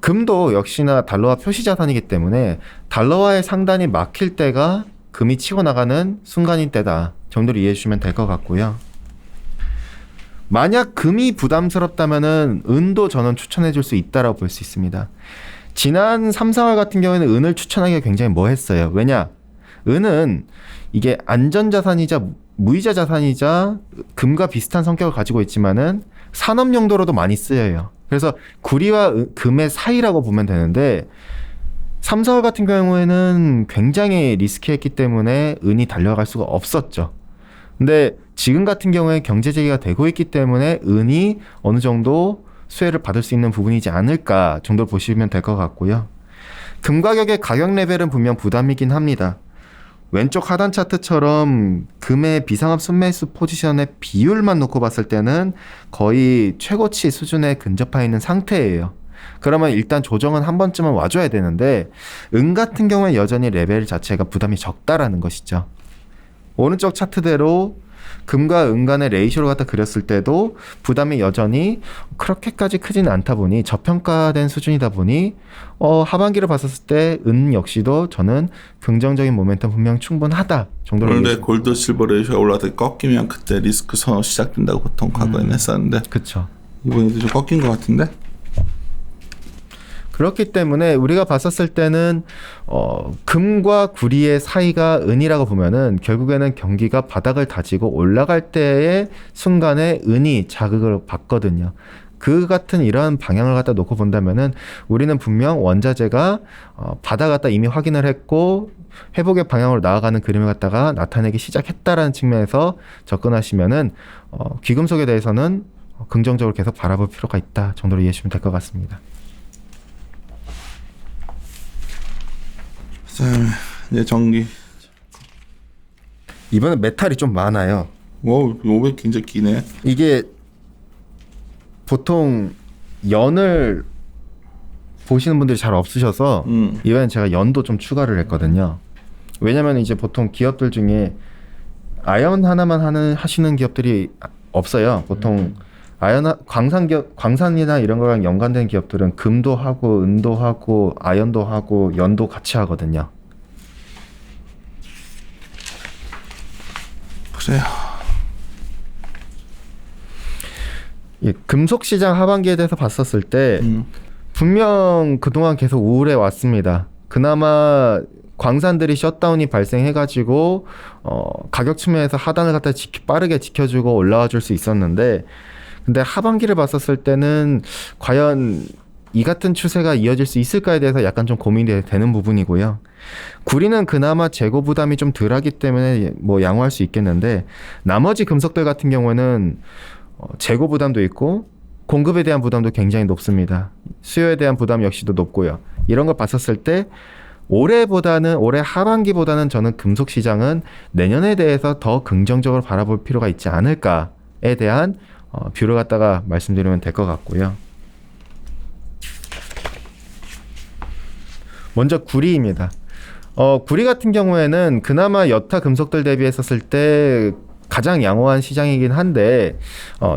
금도 역시나 달러화 표시자산이기 때문에 달러화의 상단이 막힐 때가 금이 치고 나가는 순간인 때다 정도로 이해해 주시면 될 것 같고요. 만약 금이 부담스럽다면은 은도 저는 추천해 줄 수 있다라고 볼 수 있습니다. 지난 3, 4월 같은 경우에는 은을 추천하기가 굉장히 뭐했어요. 왜냐? 은은 이게 안전자산이자 무이자 자산이자 금과 비슷한 성격을 가지고 있지만은 산업 용도로도 많이 쓰여요. 그래서 구리와 금의 사이라고 보면 되는데 3, 4월 같은 경우에는 굉장히 리스키했기 때문에 은이 달려갈 수가 없었죠. 근데 지금 같은 경우에 경제 재개가 되고 있기 때문에 은이 어느 정도 수혜를 받을 수 있는 부분이지 않을까 정도로 보시면 될 것 같고요. 금 가격의 가격 레벨은 분명 부담이긴 합니다. 왼쪽 하단 차트처럼 금의 비상합 순매수 포지션의 비율만 놓고 봤을 때는 거의 최고치 수준에 근접해 있는 상태예요. 그러면 일단 조정은 한 번쯤은 와줘야 되는데 은 같은 경우에 여전히 레벨 자체가 부담이 적다라는 것이죠. 오른쪽 차트대로 금과 은 간의 레이쇼를 갖다 그렸을 때도 부담이 여전히 그렇게까지 크진 않다 보니 저평가된 수준이다 보니 하반기를 봤었을 때 은 역시도 저는 긍정적인 모멘텀 분명 충분하다 정도로. 그런데 골드 실버 레이쇼가 올라서 꺾이면 그때 리스크 선호 시작된다고 보통 과거에는 했었는데 그렇죠. 이번에도 좀 꺾인 것 같은데. 그렇기 때문에 우리가 봤었을 때는 금과 구리의 사이가 은이라고 보면은 결국에는 경기가 바닥을 다지고 올라갈 때의 순간에 은이 자극을 받거든요. 그 같은 이러한 방향을 갖다 놓고 본다면은 우리는 분명 원자재가 바닥 갖다 이미 확인을 했고 회복의 방향으로 나아가는 그림을 갖다가 나타내기 시작했다라는 측면에서 접근하시면은 귀금속에 대해서는 긍정적으로 계속 바라볼 필요가 있다 정도로 이해하시면 될 것 같습니다. 자, 이제 전기. 이번엔 메탈이 좀 많아요. 와우, 500 굉장히 기네. 이게 보통 연을 보시는 분들이 잘 없으셔서 이번엔 제가 연도 좀 추가를 했거든요. 왜냐면 이제 보통 기업들 중에 아연 하나만 하시는 기업들이 없어요. 보통 광산이나 이런 거랑 연관된 기업들은 금도 하고 은도 하고 아연도 하고 연도 같이 하거든요. 보세요. 예, 금속 시장 하반기에 대해서 봤었을 때 분명 그동안 계속 우울해 왔습니다. 그나마 광산들이 셧다운이 발생해가지고 가격 측면에서 하단을 갖다 빠르게 지켜주고 올라와 줄 수 있었는데, 근데 하반기를 봤었을 때는 과연 이 같은 추세가 이어질 수 있을까에 대해서 약간 좀 고민이 되는 부분이고요. 구리는 그나마 재고 부담이 좀 덜하기 때문에 뭐 양호할 수 있겠는데, 나머지 금속들 같은 경우에는 재고 부담도 있고 공급에 대한 부담도 굉장히 높습니다. 수요에 대한 부담 역시도 높고요. 이런 걸 봤었을 때 올해 하반기보다는 저는 금속 시장은 내년에 대해서 더 긍정적으로 바라볼 필요가 있지 않을까에 대한 뷰를 갖다가 말씀드리면 될 것 같고요. 먼저 구리입니다. 구리 같은 경우에는 그나마 여타 금속들 대비했었을 때 가장 양호한 시장이긴 한데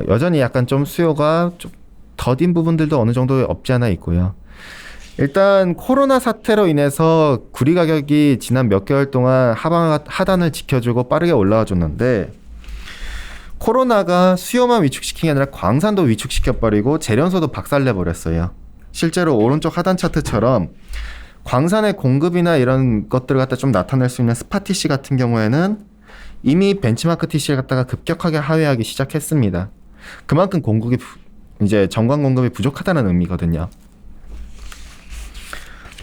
여전히 약간 좀 수요가 좀 더딘 부분들도 어느 정도 없지 않아 있고요. 일단 코로나 사태로 인해서 구리 가격이 지난 몇 개월 동안 하단을 지켜주고 빠르게 올라와 줬는데, 코로나가 수요만 위축시킨 게 아니라 광산도 위축시켜버리고 재련소도 박살내버렸어요. 실제로 오른쪽 하단 차트처럼 광산의 공급이나 이런 것들을 갖다 좀 나타낼 수 있는 스팟 TC 같은 경우에는 이미 벤치마크 TC를 갖다가 급격하게 하회하기 시작했습니다. 그만큼 이제 정관 공급이 부족하다는 의미거든요.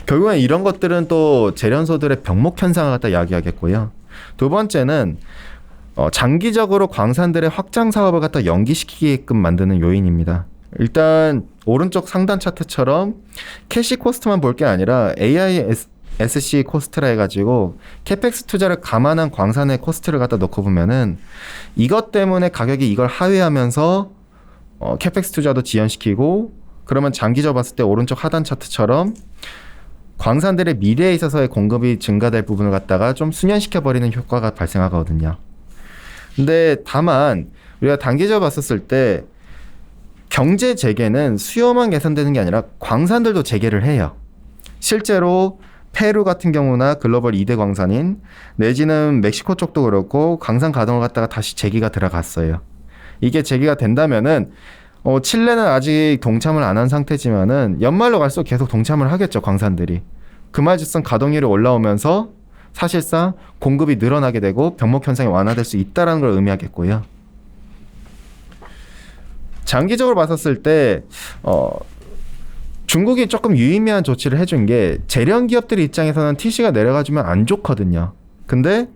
결국엔 이런 것들은 또 재련소들의 병목 현상을 갖다 이야기하겠고요. 두 번째는 장기적으로 광산들의 확장 사업을 갖다 연기시키게끔 만드는 요인입니다. 일단 오른쪽 상단 차트처럼 캐시 코스트만 볼 게 아니라 AISC 코스트라 해가지고 캐펙스 투자를 감안한 광산의 코스트를 갖다 놓고 보면은 이것 때문에 가격이 이걸 하회하면서 캐펙스 투자도 지연시키고, 그러면 장기적으로 봤을 때 오른쪽 하단 차트처럼 광산들의 미래에 있어서의 공급이 증가될 부분을 갖다가 좀 수년시켜버리는 효과가 발생하거든요. 근데 다만 우리가 단기적으로 봤었을 때 경제 재개는 수요만 개선되는 게 아니라 광산들도 재개를 해요. 실제로 페루 같은 경우나 글로벌 2대 광산인 내지는 멕시코 쪽도 그렇고 광산 가동을 갖다가 다시 재개가 들어갔어요. 이게 재개가 된다면은 칠레는 아직 동참을 안 한 상태지만은 연말로 갈수록 계속 동참을 하겠죠, 광산들이. 그 말즉슨 가동률이 올라오면서 사실상 공급이 늘어나게 되고 병목 현상이 완화될 수 있다는 걸 의미하겠고요. 장기적으로 봤었을 때 중국이 조금 유의미한 조치를 해준 게, 재련 기업들 입장에서는 TC가 내려가주면 안 좋거든요. 근데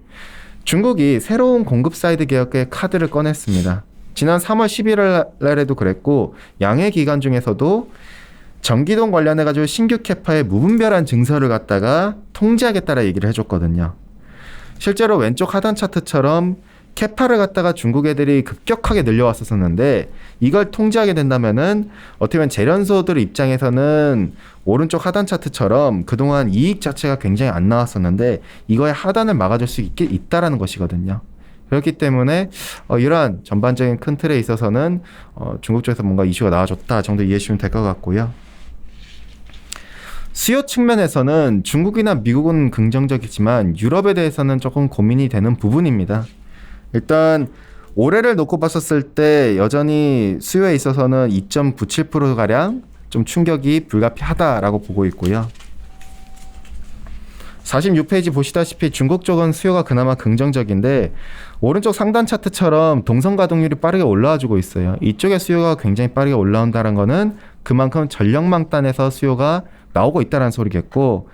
중국이 새로운 공급 사이드 개혁의 카드를 꺼냈습니다. 지난 3월 11일 날에도 그랬고 양해 기간 중에서도 전기동 관련해가지고 신규 캐파의 무분별한 증설을 갖다가 통제하겠다라 얘기를 해줬거든요. 실제로 왼쪽 하단 차트처럼 캐파를 갖다가 중국 애들이 급격하게 늘려왔었는데 이걸 통제하게 된다면은 어떻게 보면 재련소들 입장에서는 오른쪽 하단 차트처럼 그동안 이익 자체가 굉장히 안 나왔었는데 이거의 하단을 막아줄 수 있다라는 것이거든요. 그렇기 때문에 이러한 전반적인 큰 틀에 있어서는 중국 쪽에서 뭔가 이슈가 나와줬다 정도 이해해 주시면 될 것 같고요. 수요 측면에서는 중국이나 미국은 긍정적이지만 유럽에 대해서는 조금 고민이 되는 부분입니다. 일단 올해를 놓고 봤었을 때 여전히 수요에 있어서는 2.97%가량 좀 충격이 불가피하다라고 보고 있고요. 46페이지 보시다시피 중국 쪽은 수요가 그나마 긍정적인데 오른쪽 상단 차트처럼 동선 가동률이 빠르게 올라와주고 있어요. 이쪽의 수요가 굉장히 빠르게 올라온다는 거는 그만큼 전력망단에서 수요가 나오고 있다는 소리겠고,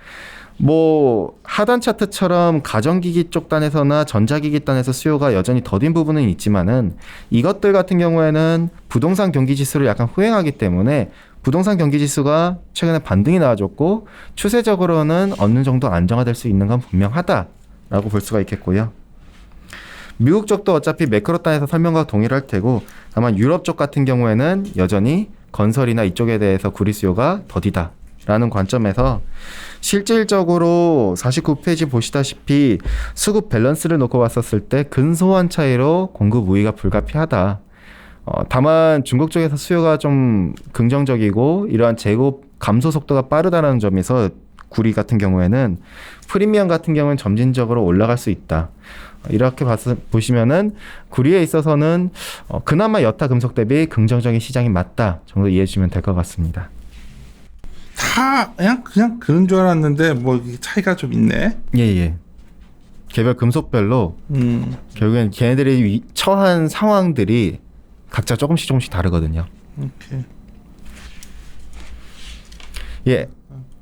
뭐 하단 차트처럼 가전기기 쪽 단에서나 전자기기 단에서 수요가 여전히 더딘 부분은 있지만은 이것들 같은 경우에는 부동산 경기 지수를 약간 후행하기 때문에 부동산 경기 지수가 최근에 반등이 나와줬고 추세적으로는 어느 정도 안정화될 수 있는 건 분명하다라고 볼 수가 있겠고요. 미국 쪽도 어차피 매크로 단에서 설명과 동일할 테고 다만 유럽 쪽 같은 경우에는 여전히 건설이나 이쪽에 대해서 구리 수요가 더디다라는 관점에서 실질적으로 49페이지 보시다시피 수급 밸런스를 놓고 봤었을 때 근소한 차이로 공급 우위가 불가피하다. 다만 중국 쪽에서 수요가 좀 긍정적이고 이러한 재고 감소 속도가 빠르다는 점에서 구리 같은 경우에는 프리미엄 같은 경우는 점진적으로 올라갈 수 있다. 이렇게 보시면은 구리에 있어서는 그나마 여타 금속 대비 긍정적인 시장이 맞다 정도 이해해 주시면 될 것 같습니다. 다 그냥 그런 줄 알았는데 뭐 차이가 좀 있네. 예. 개별 금속별로 결국엔 걔네들이 처한 상황들이 각자 조금씩 다르거든요. 오케이. 예.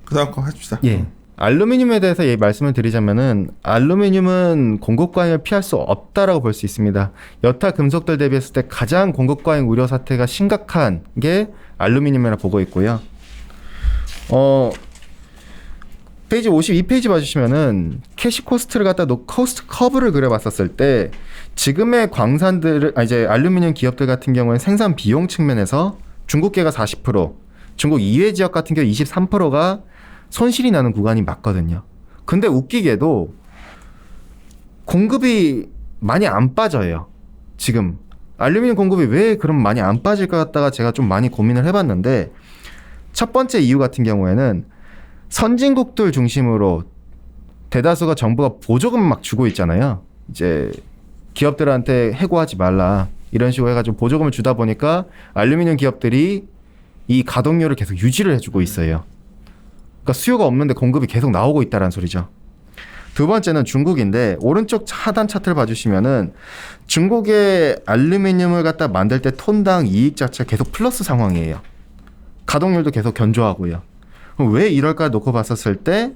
그다음 거 해줍시다. 예. 알루미늄에 대해서 말씀을 드리자면은 알루미늄은 공급 과잉을 피할 수 없다라고 볼 수 있습니다. 여타 금속들 대비했을 때 가장 공급 과잉 우려 사태가 심각한 게 알루미늄이라 보고 있고요. 페이지 52페이지 봐주시면은 캐시 코스트를 갖다 코스트 커브를 그려봤었을 때 지금의 광산들을 이제 알루미늄 기업들 같은 경우는 생산 비용 측면에서 중국계가 40%, 중국 이외 지역 같은 경우 23%가 손실이 나는 구간이 맞거든요. 근데 웃기게도 공급이 많이 안 빠져요. 지금 알루미늄 공급이 왜 그럼 많이 안 빠질까 갖다가 제가 좀 많이 고민을 해봤는데 첫 번째 이유 같은 경우에는 선진국들 중심으로 대다수가 정부가 보조금 막 주고 있잖아요. 이제 기업들한테 해고하지 말라 이런 식으로 해가지고 보조금을 주다 보니까 알루미늄 기업들이 이 가동률을 계속 유지를 해주고 있어요. 그러니까 수요가 없는데 공급이 계속 나오고 있다는 소리죠. 두 번째는 중국인데 오른쪽 하단 차트를 봐주시면은 중국의 알루미늄을 갖다 만들 때 톤당 이익 자체가 계속 플러스 상황이에요. 가동률도 계속 견조하고요. 왜 이럴까 놓고 봤었을 때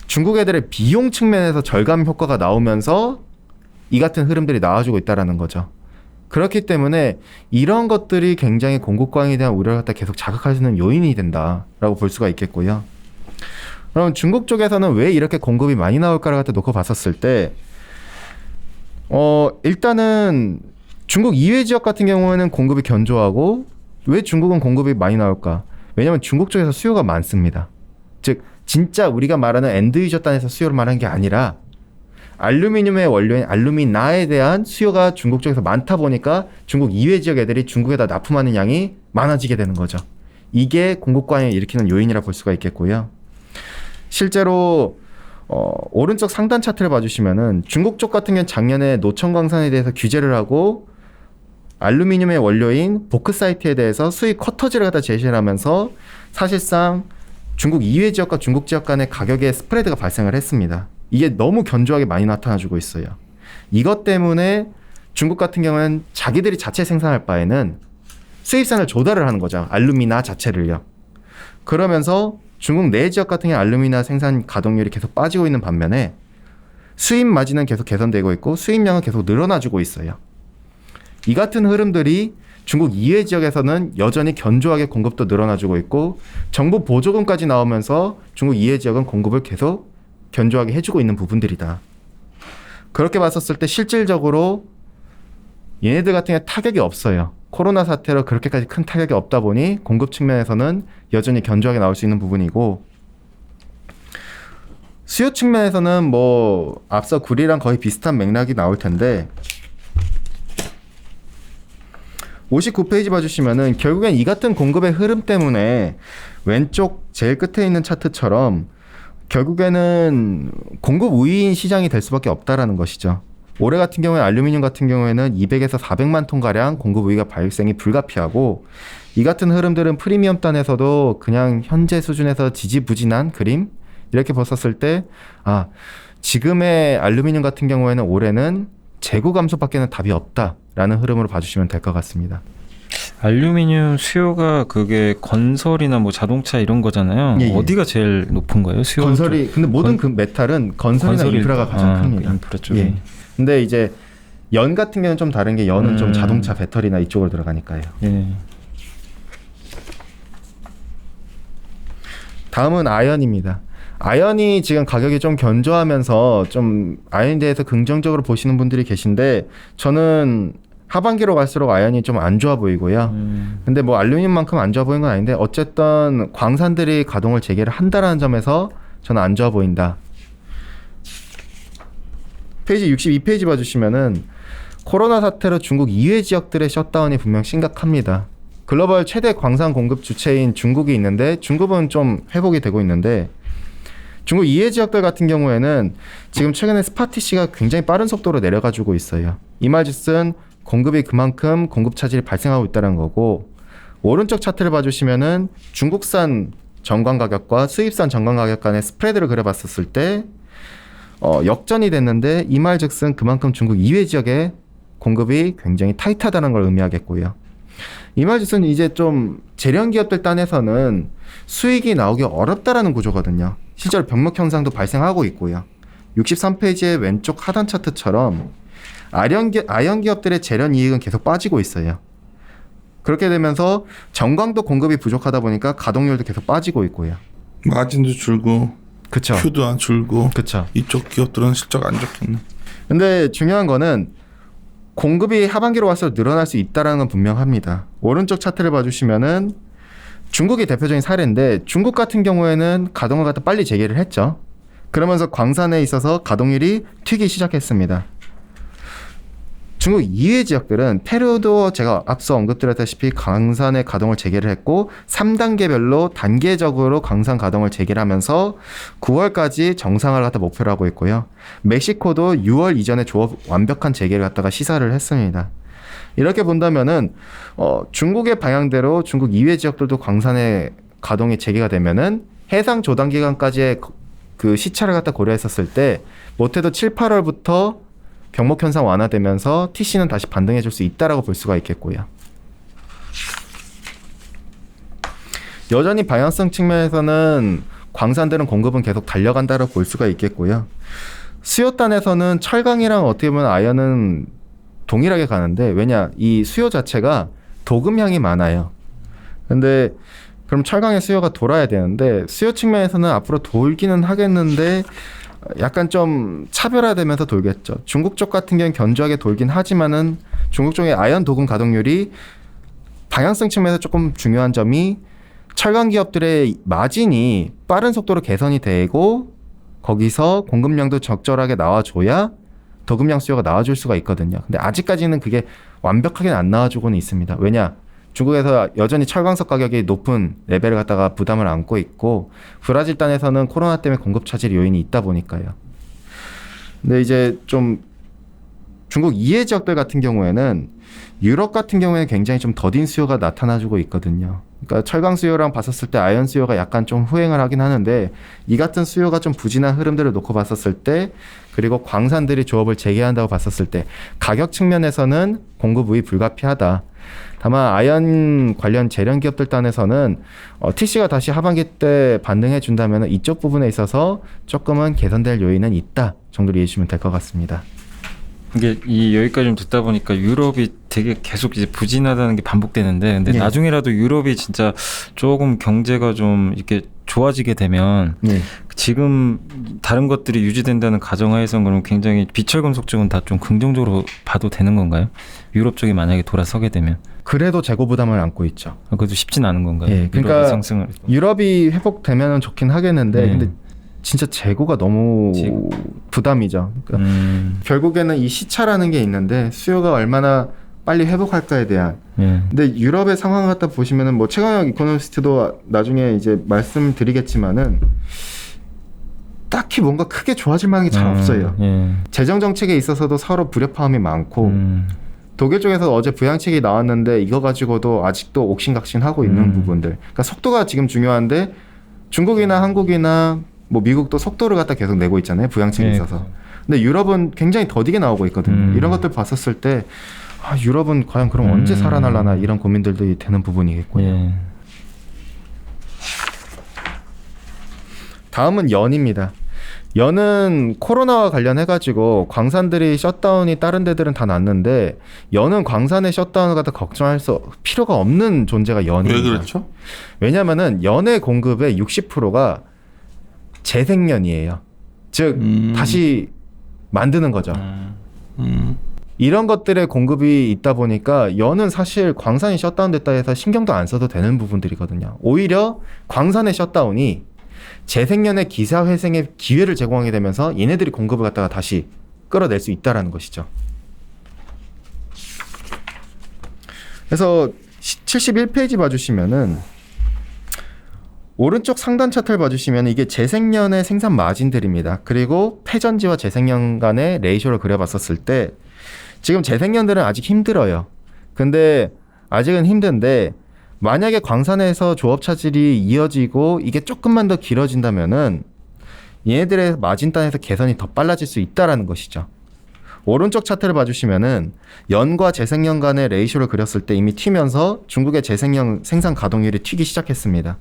중국 애들의 비용 측면에서 절감 효과가 나오면서 이 같은 흐름들이 나와주고 있다는 거죠. 그렇기 때문에 이런 것들이 굉장히 공급 과잉에 대한 우려를 갖다 계속 자극하시는 요인이 된다라고 볼 수가 있겠고요. 그럼 중국 쪽에서는 왜 이렇게 공급이 많이 나올까를 갖다 놓고 봤었을 때 일단은 중국 이외 지역 같은 경우에는 공급이 견조하고 왜 중국은 공급이 많이 나올까? 왜냐하면 중국 쪽에서 수요가 많습니다. 즉 진짜 우리가 말하는 엔드 유저 단에서 수요를 말하는 게 아니라 알루미늄의 원료인 알루미나에 대한 수요가 중국 쪽에서 많다 보니까 중국 이외 지역 애들이 중국에다 납품하는 양이 많아지게 되는 거죠. 이게 공급 과잉을 일으키는 요인이라 볼 수가 있겠고요. 실제로 오른쪽 상단 차트를 봐주시면은 중국 쪽 같은 경우는 작년에 노천광산에 대해서 규제를 하고 알루미늄의 원료인 보크사이트에 대해서 수입 쿼터제를 갖다 제시를 하면서 사실상 중국 이외 지역과 중국 지역 간의 가격의 스프레드가 발생을 했습니다. 이게 너무 견조하게 많이 나타나주고 있어요. 이것 때문에 중국 같은 경우는 자기들이 자체 생산할 바에는 수입산을 조달을 하는 거죠. 알루미나 자체를요. 그러면서 중국 내 지역 같은 경우 알루미나 생산 가동률이 계속 빠지고 있는 반면에 수입 마진은 계속 개선되고 있고 수입량은 계속 늘어나주고 있어요. 이 같은 흐름들이 중국 이외 지역에서는 여전히 견조하게 공급도 늘어나주고 있고 정부 보조금까지 나오면서 중국 이외 지역은 공급을 계속 견조하게 해주고 있는 부분들이다. 그렇게 봤었을 때 실질적으로 얘네들 같은 경우에 타격이 없어요. 코로나 사태로 그렇게까지 큰 타격이 없다 보니 공급 측면에서는 여전히 견조하게 나올 수 있는 부분이고 수요 측면에서는 뭐 앞서 구리랑 거의 비슷한 맥락이 나올 텐데 59페이지 봐주시면은 결국엔 이 같은 공급의 흐름 때문에 왼쪽 제일 끝에 있는 차트처럼 결국에는 공급 우위인 시장이 될 수밖에 없다라는 것이죠. 올해 같은 경우에 알루미늄 같은 경우에는 200에서 400만 톤가량 공급 우위가 발생이 불가피하고 이 같은 흐름들은 프리미엄 단에서도 그냥 현재 수준에서 지지부진한 그림 이렇게 봤었을 때 지금의 알루미늄 같은 경우에는 올해는 재고 감소밖에는 답이 없다라는 흐름으로 봐주시면 될 것 같습니다. 알루미늄 수요가 그게 건설이나 뭐 자동차 이런 거잖아요. 예. 어디가 제일 높은 거예요? 수요 건설이 근데 모든 그 메탈은 건설이나 인프라가 가장 큽니다. 인프라 쪽에. 예. 근데 이제 연 같은 경우는 좀 다른 게 연은 좀 자동차 배터리나 이쪽으로 들어가니까요. 예. 다음은 아연입니다. 아연이 지금 가격이 좀 견조하면서 좀 아연에 대해서 긍정적으로 보시는 분들이 계신데 저는 하반기로 갈수록 아연이 좀 안 좋아 보이고요. 근데 뭐 알루미늄만큼 안 좋아 보이는 건 아닌데 어쨌든 광산들이 가동을 재개를 한다라는 점에서 저는 안 좋아 보인다. 페이지 62페이지 봐주시면은 코로나 사태로 중국 이외 지역들의 셧다운이 분명 심각합니다. 글로벌 최대 광산 공급 주체인 중국이 있는데 중국은 좀 회복이 되고 있는데 중국 이외 지역들 같은 경우에는 지금 최근에 스파티시가 굉장히 빠른 속도로 내려가지고 있어요. 이 말즉슨 공급이 그만큼 공급 차질이 발생하고 있다는 거고 오른쪽 차트를 봐주시면은 중국산 정관 가격과 수입산 정관 가격 간의 스프레드를 그려봤었을 때 역전이 됐는데 이 말즉슨 그만큼 중국 이외 지역의 공급이 굉장히 타이트하다는 걸 의미하겠고요. 이 말즉슨 이제 좀 재련 기업들 딴에서는 수익이 나오기 어렵다라는 구조거든요. 실제로 병목 현상도 발생하고 있고요. 63페이지의 왼쪽 하단 차트처럼 아연 기업들의 재련 이익은 계속 빠지고 있어요. 그렇게 되면서 정광도 공급이 부족하다 보니까 가동률도 계속 빠지고 있고요. 마진도 줄고 그쵸. 큐도 안 줄고 그쵸. 이쪽 기업들은 실적 안 좋겠네. 근데 중요한 거는 공급이 하반기로 갈수록 늘어날 수 있다는 건 분명합니다. 오른쪽 차트를 봐주시면은 중국이 대표적인 사례인데 중국 같은 경우에는 가동을 갖다 빨리 재개를 했죠. 그러면서 광산에 있어서 가동률이 튀기 시작했습니다. 중국 이외 지역들은 페루도 제가 앞서 언급드렸다시피 광산의 가동을 재개를 했고 3단계별로 단계적으로 광산 가동을 재개를 하면서 9월까지 정상화를 갖다 목표로 하고 있고요. 멕시코도 6월 이전에 조업 완벽한 재개를 갖다가 시사를 했습니다. 이렇게 본다면은 중국의 방향대로 중국 이외 지역들도 광산의 가동이 재개가 되면은 해상 조당 기간까지의 그 시차를 갖다 고려했었을 때 못해도 7, 8월부터 병목 현상 완화되면서 TC는 다시 반등해 줄 수 있다라고 볼 수가 있겠고요. 여전히 방향성 측면에서는 광산들은 공급은 계속 달려간다고 볼 수가 있겠고요. 수요단에서는 철강이랑 어떻게 보면 아연은 동일하게 가는데 왜냐 이 수요 자체가 도금향이 많아요. 근데 그럼 철강의 수요가 돌아야 되는데 수요 측면에서는 앞으로 돌기는 하겠는데 약간 좀 차별화되면서 돌겠죠. 중국 쪽 같은 경우는 견조하게 돌긴 하지만은 중국 쪽의 아연 도금 가동률이 방향성 측면에서 조금 중요한 점이 철강 기업들의 마진이 빠른 속도로 개선이 되고 거기서 공급량도 적절하게 나와줘야 도금량 수요가 나와줄 수가 있거든요. 근데 아직까지는 그게 완벽하게는 안 나와주고는 있습니다. 왜냐? 중국에서 여전히 철광석 가격이 높은 레벨을 갖다가 부담을 안고 있고 브라질 단에서는 코로나 때문에 공급 차질 요인이 있다 보니까요. 근데 이제 좀 중국 이외 지역들 같은 경우에는 유럽 같은 경우에는 굉장히 좀 더딘 수요가 나타나주고 있거든요. 그러니까 철강 수요랑 봤었을 때 아연 수요가 약간 좀 후행을 하긴 하는데 이 같은 수요가 좀 부진한 흐름들을 놓고 봤었을 때 그리고 광산들이 조업을 재개한다고 봤었을 때 가격 측면에서는 공급 우위 불가피하다. 다만 아연 관련 재련 기업들 단에서는 TC가 다시 하반기 때 반등해 준다면 이쪽 부분에 있어서 조금은 개선될 요인은 있다 정도로 이해해 주시면 될 것 같습니다. 이게 여기까지 좀 듣다 보니까 유럽이 되게 계속 이제 부진하다는 게 반복되는데, 근데 예. 나중에라도 유럽이 진짜 조금 경제가 좀 이렇게 좋아지게 되면 네. 지금 다른 것들이 유지된다는 가정하에선 그럼 굉장히 비철금속 쪽은 다 좀 긍정적으로 봐도 되는 건가요? 유럽 쪽이 만약에 돌아서게 되면 그래도 재고 부담을 안고 있죠. 그것도 쉽진 않은 건가요? 예, 그러니까 유럽의 상승을 유럽이 회복되면 좋긴 하겠는데 근데 진짜 재고가 너무 재고. 부담이죠. 그러니까 결국에는 이 시차라는 게 있는데 수요가 얼마나 빨리 회복할까에 대한. 예. 근데 유럽의 상황 갖다 보시면은 뭐 최강혁 이코노미스트도 나중에 이제 말씀드리겠지만은 딱히 뭔가 크게 좋아질 만한 게 잘 없어요. 예. 재정 정책에 있어서도 서로 불협화음이 많고 독일 쪽에서 어제 부양책이 나왔는데 이거 가지고도 아직도 옥신각신하고 있는 부분들. 그러니까 속도가 지금 중요한데 중국이나 한국이나 뭐 미국도 속도를 갖다 계속 내고 있잖아요. 부양책에 예. 있어서. 근데 유럽은 굉장히 더디게 나오고 있거든요. 이런 것들 봤었을 때 유럽은 과연 그럼 언제 살아날라나 이런 고민들도 되는 부분이겠고요. 예. 다음은 연입니다. 연은 코로나와 관련해가지고 광산들이 셧다운이 다른 데들은 다 났는데 연은 광산의 셧다운을 갖다 걱정할 필요가 없는 존재가 연입니다. 왜 그렇죠? 왜냐면은 연의 공급의 60%가 재생연이에요. 즉 다시 만드는 거죠. 이런 것들의 공급이 있다 보니까 연은 사실 광산이 셧다운됐다 해서 신경도 안 써도 되는 부분들이거든요. 오히려 광산의 셧다운이 재생연의 기사 회생의 기회를 제공하게 되면서 얘네들이 공급을 갖다가 다시 끌어낼 수 있다라는 것이죠. 그래서 71페이지 봐주시면은 오른쪽 상단 차트를 봐주시면 이게 재생연의 생산 마진들입니다. 그리고 폐전지와 재생연 간의 레이쇼를 그려봤었을 때 지금 재생연들은 아직 힘들어요. 근데 아직은 힘든데 만약에 광산에서 조업 차질이 이어지고 이게 조금만 더 길어진다면은 얘네들의 마진단에서 개선이 더 빨라질 수 있다라는 것이죠. 오른쪽 차트를 봐주시면은 연과 재생연 간의 레이쇼를 그렸을 때 이미 튀면서 중국의 재생연 생산 가동률이 튀기 시작했습니다.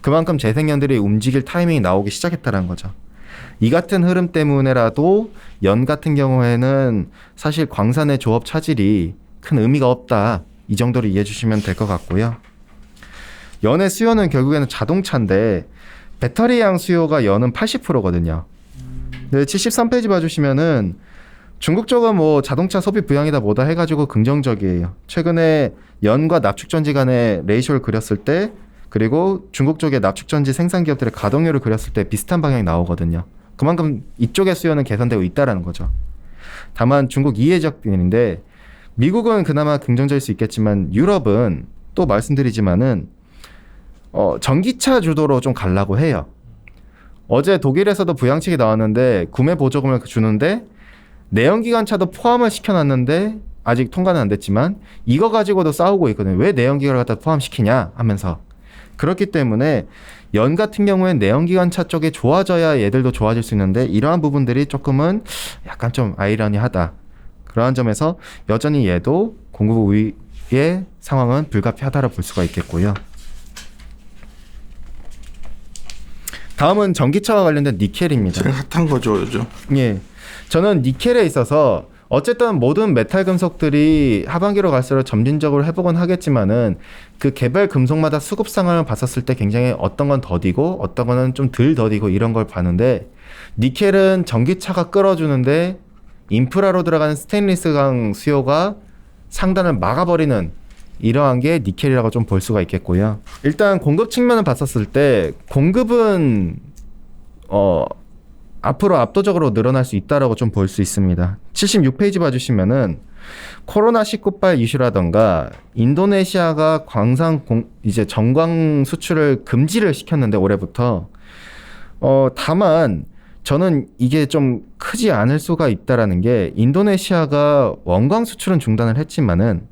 그만큼 재생연들이 움직일 타이밍이 나오기 시작했다는 거죠. 이 같은 흐름 때문에라도 연 같은 경우에는 사실 광산의 조업 차질이 큰 의미가 없다. 이 정도로 이해해 주시면 될 것 같고요. 연의 수요는 결국에는 자동차인데 배터리양 수요가 연은 80%거든요. 네, 73페이지 봐주시면은 중국 쪽은 뭐 자동차 소비 부양이다 뭐다 해가지고 긍정적이에요. 최근에 연과 납축전지 간의 레이쇼를 그렸을 때 그리고 중국 쪽의 납축전지 생산 기업들의 가동률을 그렸을 때 비슷한 방향이 나오거든요. 그만큼 이쪽의 수요는 개선되고 있다라는 거죠. 다만 중국 이해적인데 미국은 그나마 긍정적일 수 있겠지만 유럽은 또 말씀드리지만은 전기차 주도로 좀 가려고 해요. 어제 독일에서도 부양책이 나왔는데 구매 보조금을 주는데 내연기관차도 포함을 시켜놨는데 아직 통과는 안 됐지만 이거 가지고도 싸우고 있거든요. 왜 내연기관을 갖다 포함시키냐 하면서. 그렇기 때문에 연 같은 경우엔 내연기관차 쪽이 좋아져야 얘들도 좋아질 수 있는데 이러한 부분들이 조금은 약간 좀 아이러니하다. 그러한 점에서 여전히 얘도 공급 우위의 상황은 불가피하다고 볼 수가 있겠고요. 다음은 전기차와 관련된 니켈입니다. 제일 핫한 거죠 요즘. 예, 저는 니켈에 있어서 어쨌든 모든 메탈 금속들이 하반기로 갈수록 점진적으로 회복은 하겠지만은 그 개별 금속마다 수급 상황을 봤었을 때 굉장히 어떤 건 더디고 어떤 거는 좀 덜 더디고 이런 걸 봤는데 니켈은 전기차가 끌어주는데 인프라로 들어가는 스테인리스강 수요가 상단을 막아버리는 이러한 게 니켈이라고 좀 볼 수가 있겠고요. 일단 공급 측면을 봤었을 때 공급은 앞으로 압도적으로 늘어날 수 있다라고 좀 볼 수 있습니다. 76페이지 봐주시면은 코로나19발 이슈라던가 인도네시아가 이제 정광 수출을 금지를 시켰는데 올해부터 다만 저는 이게 좀 크지 않을 수가 있다라는 게 인도네시아가 원광 수출은 중단을 했지만은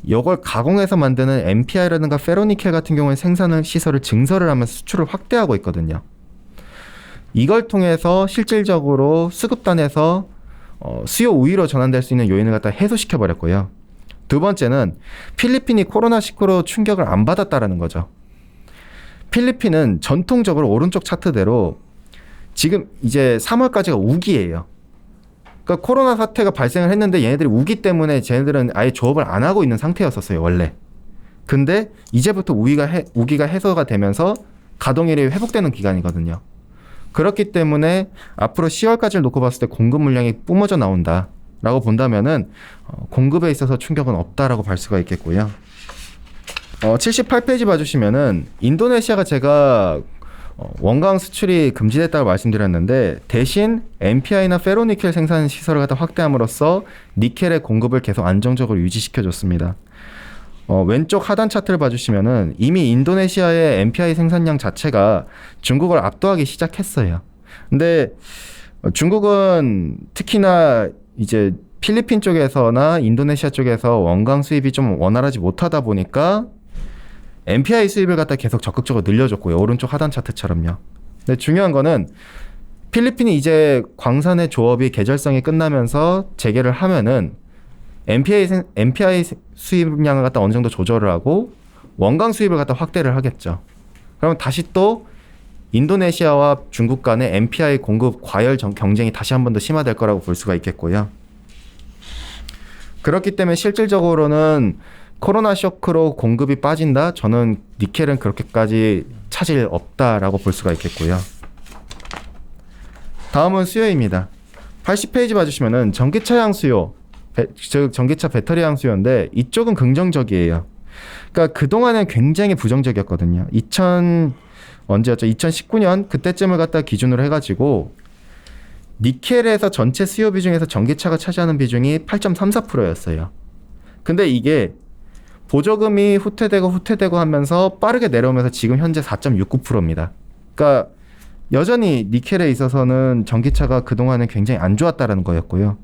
이걸 가공해서 만드는 NPI라든가 페로니켈 같은 경우에 생산 시설을 증설을 하면서 수출을 확대하고 있거든요. 이걸 통해서 실질적으로 수급단에서 수요 우위로 전환될 수 있는 요인을 갖다 해소시켜 버렸고요. 두 번째는 필리핀이 코로나19로 충격을 안 받았다라는 거죠. 필리핀은 전통적으로 오른쪽 차트대로 지금 이제 3월까지가 우기예요. 그러니까 코로나 사태가 발생을 했는데 얘네들이 우기 때문에 쟤네들은 아예 조업을 안 하고 있는 상태였었어요 원래. 근데 이제부터 우기가 해소가 되면서 가동률이 회복되는 기간이거든요. 그렇기 때문에 앞으로 10월까지를 놓고 봤을 때 공급 물량이 뿜어져 나온다라고 본다면은 공급에 있어서 충격은 없다라고 볼 수가 있겠고요. 78페이지 봐주시면은 인도네시아가 제가 원강 수출이 금지됐다고 말씀드렸는데 대신 NPI나 페로니켈 생산 시설을 갖다 확대함으로써 니켈의 공급을 계속 안정적으로 유지시켜줬습니다. 왼쪽 하단 차트를 봐주시면은 이미 인도네시아의 NPI 생산량 자체가 중국을 압도하기 시작했어요. 근데 중국은 특히나 이제 필리핀 쪽에서나 인도네시아 쪽에서 원강 수입이 좀 원활하지 못하다 보니까 NPI 수입을 갖다 계속 적극적으로 늘려줬고요. 오른쪽 하단 차트처럼요. 근데 중요한 거는 필리핀이 이제 광산의 조업이 계절성이 끝나면서 재개를 하면은 NPI 수입량을 갖다 어느 정도 조절을 하고 원강 수입을 갖다 확대를 하겠죠. 그러면 다시 또 인도네시아와 중국 간의 NPI 공급 과열 경쟁이 다시 한 번 더 심화될 거라고 볼 수가 있겠고요. 그렇기 때문에 실질적으로는 코로나 쇼크로 공급이 빠진다? 저는 니켈은 그렇게까지 차질 없다라고 볼 수가 있겠고요. 다음은 수요입니다. 80페이지 봐주시면은 전기차량 수요, 즉 전기차 배터리양 수요인데 이쪽은 긍정적이에요. 그러니까 그동안은 굉장히 부정적이었거든요. 언제였죠? 2019년 그때쯤을 갖다 기준으로 해가지고 니켈에서 전체 수요 비중에서 전기차가 차지하는 비중이 8.34%였어요. 근데 이게 보조금이 후퇴되고 하면서 빠르게 내려오면서 지금 현재 4.69%입니다. 그러니까 여전히 니켈에 있어서는 전기차가 그동안은 굉장히 안 좋았다라는 거였고요.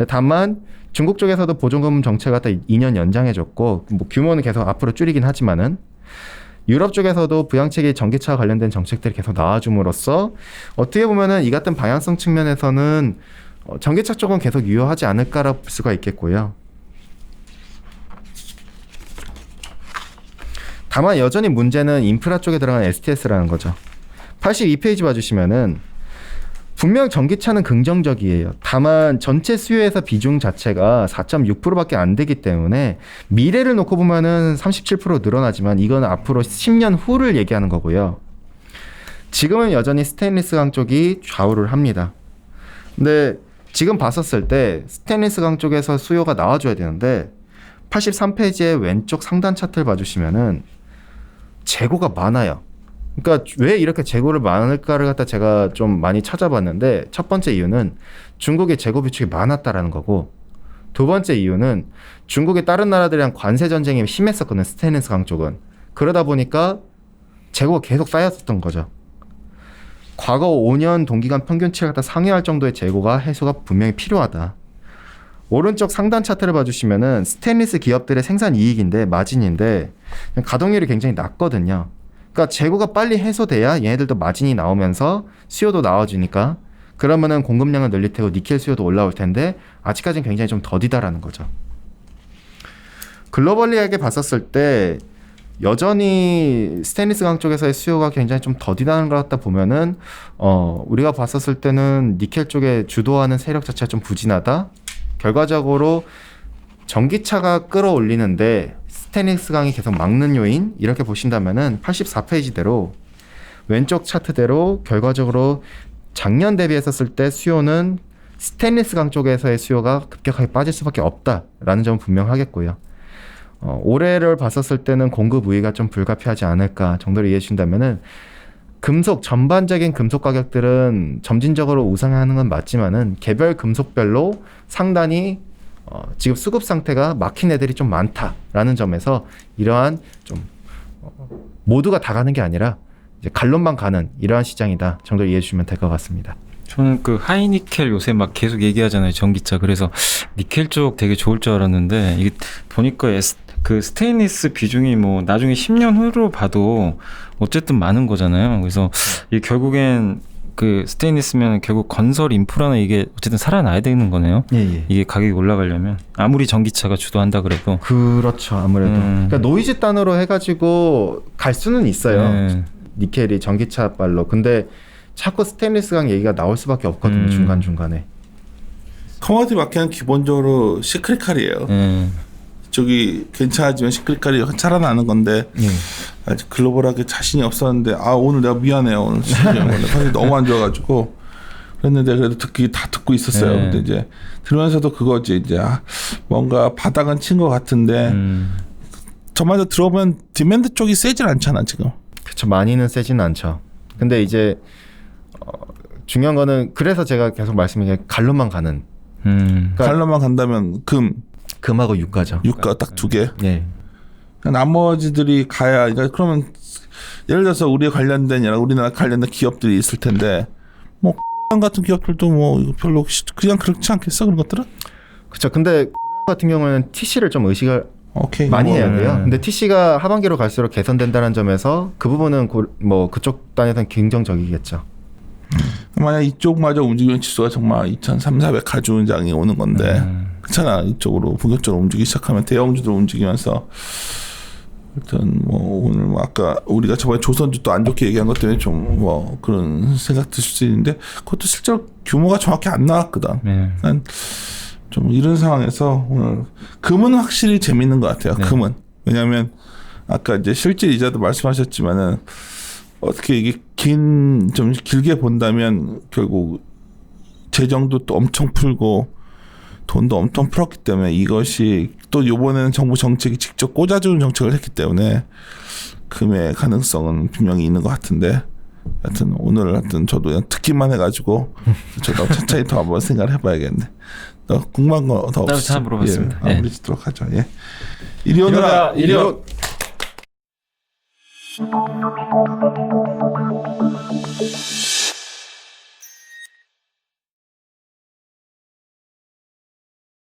다만 중국 쪽에서도 보조금 정책을 갖다 2년 연장해줬고 뭐 규모는 계속 앞으로 줄이긴 하지만은 유럽 쪽에서도 부양책이 전기차 관련된 정책들이 계속 나와줌으로써 어떻게 보면은 이 같은 방향성 측면에서는 전기차 쪽은 계속 유효하지 않을까라고 볼 수가 있겠고요. 다만 여전히 문제는 인프라 쪽에 들어간 STS라는 거죠. 82페이지 봐주시면은 분명 전기차는 긍정적이에요. 다만 전체 수요에서 비중 자체가 4.6%밖에 안 되기 때문에 미래를 놓고 보면은 37% 늘어나지만 이건 앞으로 10년 후를 얘기하는 거고요. 지금은 여전히 스테인리스 강 쪽이 좌우를 합니다. 근데 지금 봤었을 때 스테인리스 강 쪽에서 수요가 나와줘야 되는데 83페이지의 왼쪽 상단 차트를 봐주시면은 재고가 많아요. 그러니까 왜 이렇게 재고를 많을까를 갖다 제가 좀 많이 찾아봤는데 첫 번째 이유는 중국의 재고 비축이 많았다라는 거고 두 번째 이유는 중국의 다른 나라들이랑 관세 전쟁이 심했었거든요. 스테인리스 강 쪽은. 그러다 보니까 재고가 계속 쌓였었던 거죠. 과거 5년 동기간 평균치를 갖다 상회할 정도의 재고가 해소가 분명히 필요하다. 오른쪽 상단 차트를 봐주시면은 스테인리스 기업들의 생산 이익인데 마진인데 가동률이 굉장히 낮거든요. 그러니까 재고가 빨리 해소돼야 얘네들도 마진이 나오면서 수요도 나와주니까 그러면은 공급량을 늘릴 테고 니켈 수요도 올라올 텐데 아직까지는 굉장히 좀 더디다라는 거죠. 글로벌리하게 봤었을 때 여전히 스테인리스 강 쪽에서의 수요가 굉장히 좀 더디다는 것 같다 보면은 우리가 봤었을 때는 니켈 쪽에 주도하는 세력 자체가 좀 부진하다. 결과적으로 전기차가 끌어올리는데 스테인리스 강이 계속 막는 요인 이렇게 보신다면은 84페이지대로 왼쪽 차트대로 결과적으로 작년 대비했었을 때 수요는 스테인리스 강 쪽에서의 수요가 급격하게 빠질 수밖에 없다라는 점은 분명하겠고요. 올해를 봤었을 때는 공급 우위가 좀 불가피하지 않을까 정도로 이해해 주신다면은 금속 전반적인 금속 가격들은 점진적으로 우상하는 건 맞지만은 개별 금속별로 상단이 지금 수급 상태가 막힌 애들이 좀 많다라는 점에서 이러한 좀 모두가 다 가는 게 아니라 이제 갈론만 가는 이러한 시장이다 정도로 이해해 주시면 될 것 같습니다. 저는 그 하이니켈 요새 막 계속 얘기하잖아요, 전기차. 그래서 니켈 쪽 되게 좋을 줄 알았는데 이게 보니까 그 스테인리스 비중이 뭐 나중에 10년 후로 봐도 어쨌든 많은 거잖아요. 그래서 이게 결국엔 그 스테인리스면 결국 건설 인프라는 이게 어쨌든 살아나야 되는 거네요. 예. 이게 가격이 올라가려면 아무리 전기차가 주도한다 그래도 그렇죠. 아무래도 그러니까 노이즈 단으로 해가지고 갈 수는 있어요. 네. 니켈이 전기차 발로. 근데 자꾸 스테인리스 강 얘기가 나올 수밖에 없거든요. 중간중간에. 커머디티 마켓은 기본적으로 시크릿칼이에요. 저기 괜찮아지면 시크릿칼이 살아나는 건데 아직 글로벌하게 자신이 없었는데 오늘 내가 미안해요. 오늘 사실 너무 안 좋아가지고 그랬는데 그래도 다 듣고 있었어요. 근데 이제 들으면서도 그거지 이제 뭔가 바닥은 친 것 같은데 저마저 들어보면 디맨드 쪽이 세질 않잖아 지금. 그렇죠. 많이는 세지는 않죠. 근데 이제 중요한 거는 그래서 제가 계속 말씀드린 게 갈로만 가는. 그러니까 갈로만 간다면 금하고 유가죠. 유가 딱 두 개. 예. 나머지들이 가야 그러면 예를 들어서 우리에 관련된 우리나라 관련된 기업들이 있을 텐데 뭐 같은 기업들도 뭐 이거 별로 그냥 그렇지 않겠어 그런 것들은? 그렇죠. 근데 같은 경우에는 TC를 좀 의식을 많이 뭐, 해야 돼요. 근데 TC가 하반기로 갈수록 개선된다는 점에서 그 부분은 뭐 그쪽 단에서는 긍정적이겠죠. 만약 이쪽마저 움직이는 지수가 정말 2,300-400 가져온 장이 오는 건데 그렇잖아. 이쪽으로 본격적으로 움직이기 시작하면 대형주들 움직이면서 일단 뭐 오늘 뭐 아까 우리가 저번에 조선주 또 안 좋게 얘기한 것 때문에 좀 뭐 그런 생각 드실 수 있는데 그것도 실제로 규모가 정확히 안 나왔거든. 난 좀 이런 상황에서 오늘 금은 확실히 재밌는 것 같아요. 금은 왜냐하면 아까 이제 실질 이자도 말씀하셨지만은 어떻게 이게 좀 길게 본다면 결국 재정도 또 엄청 풀고 돈도 엄청 풀었기 때문에 이것이 또 요번에는 정부 정책이 직접 꽂아주는 정책을 했기 때문에 금의 가능성은 분명히 있는 것 같은데 하여튼 오늘 하여튼 저도 그냥 듣기만 해가지고 저도 천천히 더 한번 생각을 해봐야겠네. 더 궁금한 거 더 없으시죠? 물어봤습니다. 예, 마무리 짓도록 하죠. 예. 이리 오너라 이리 오.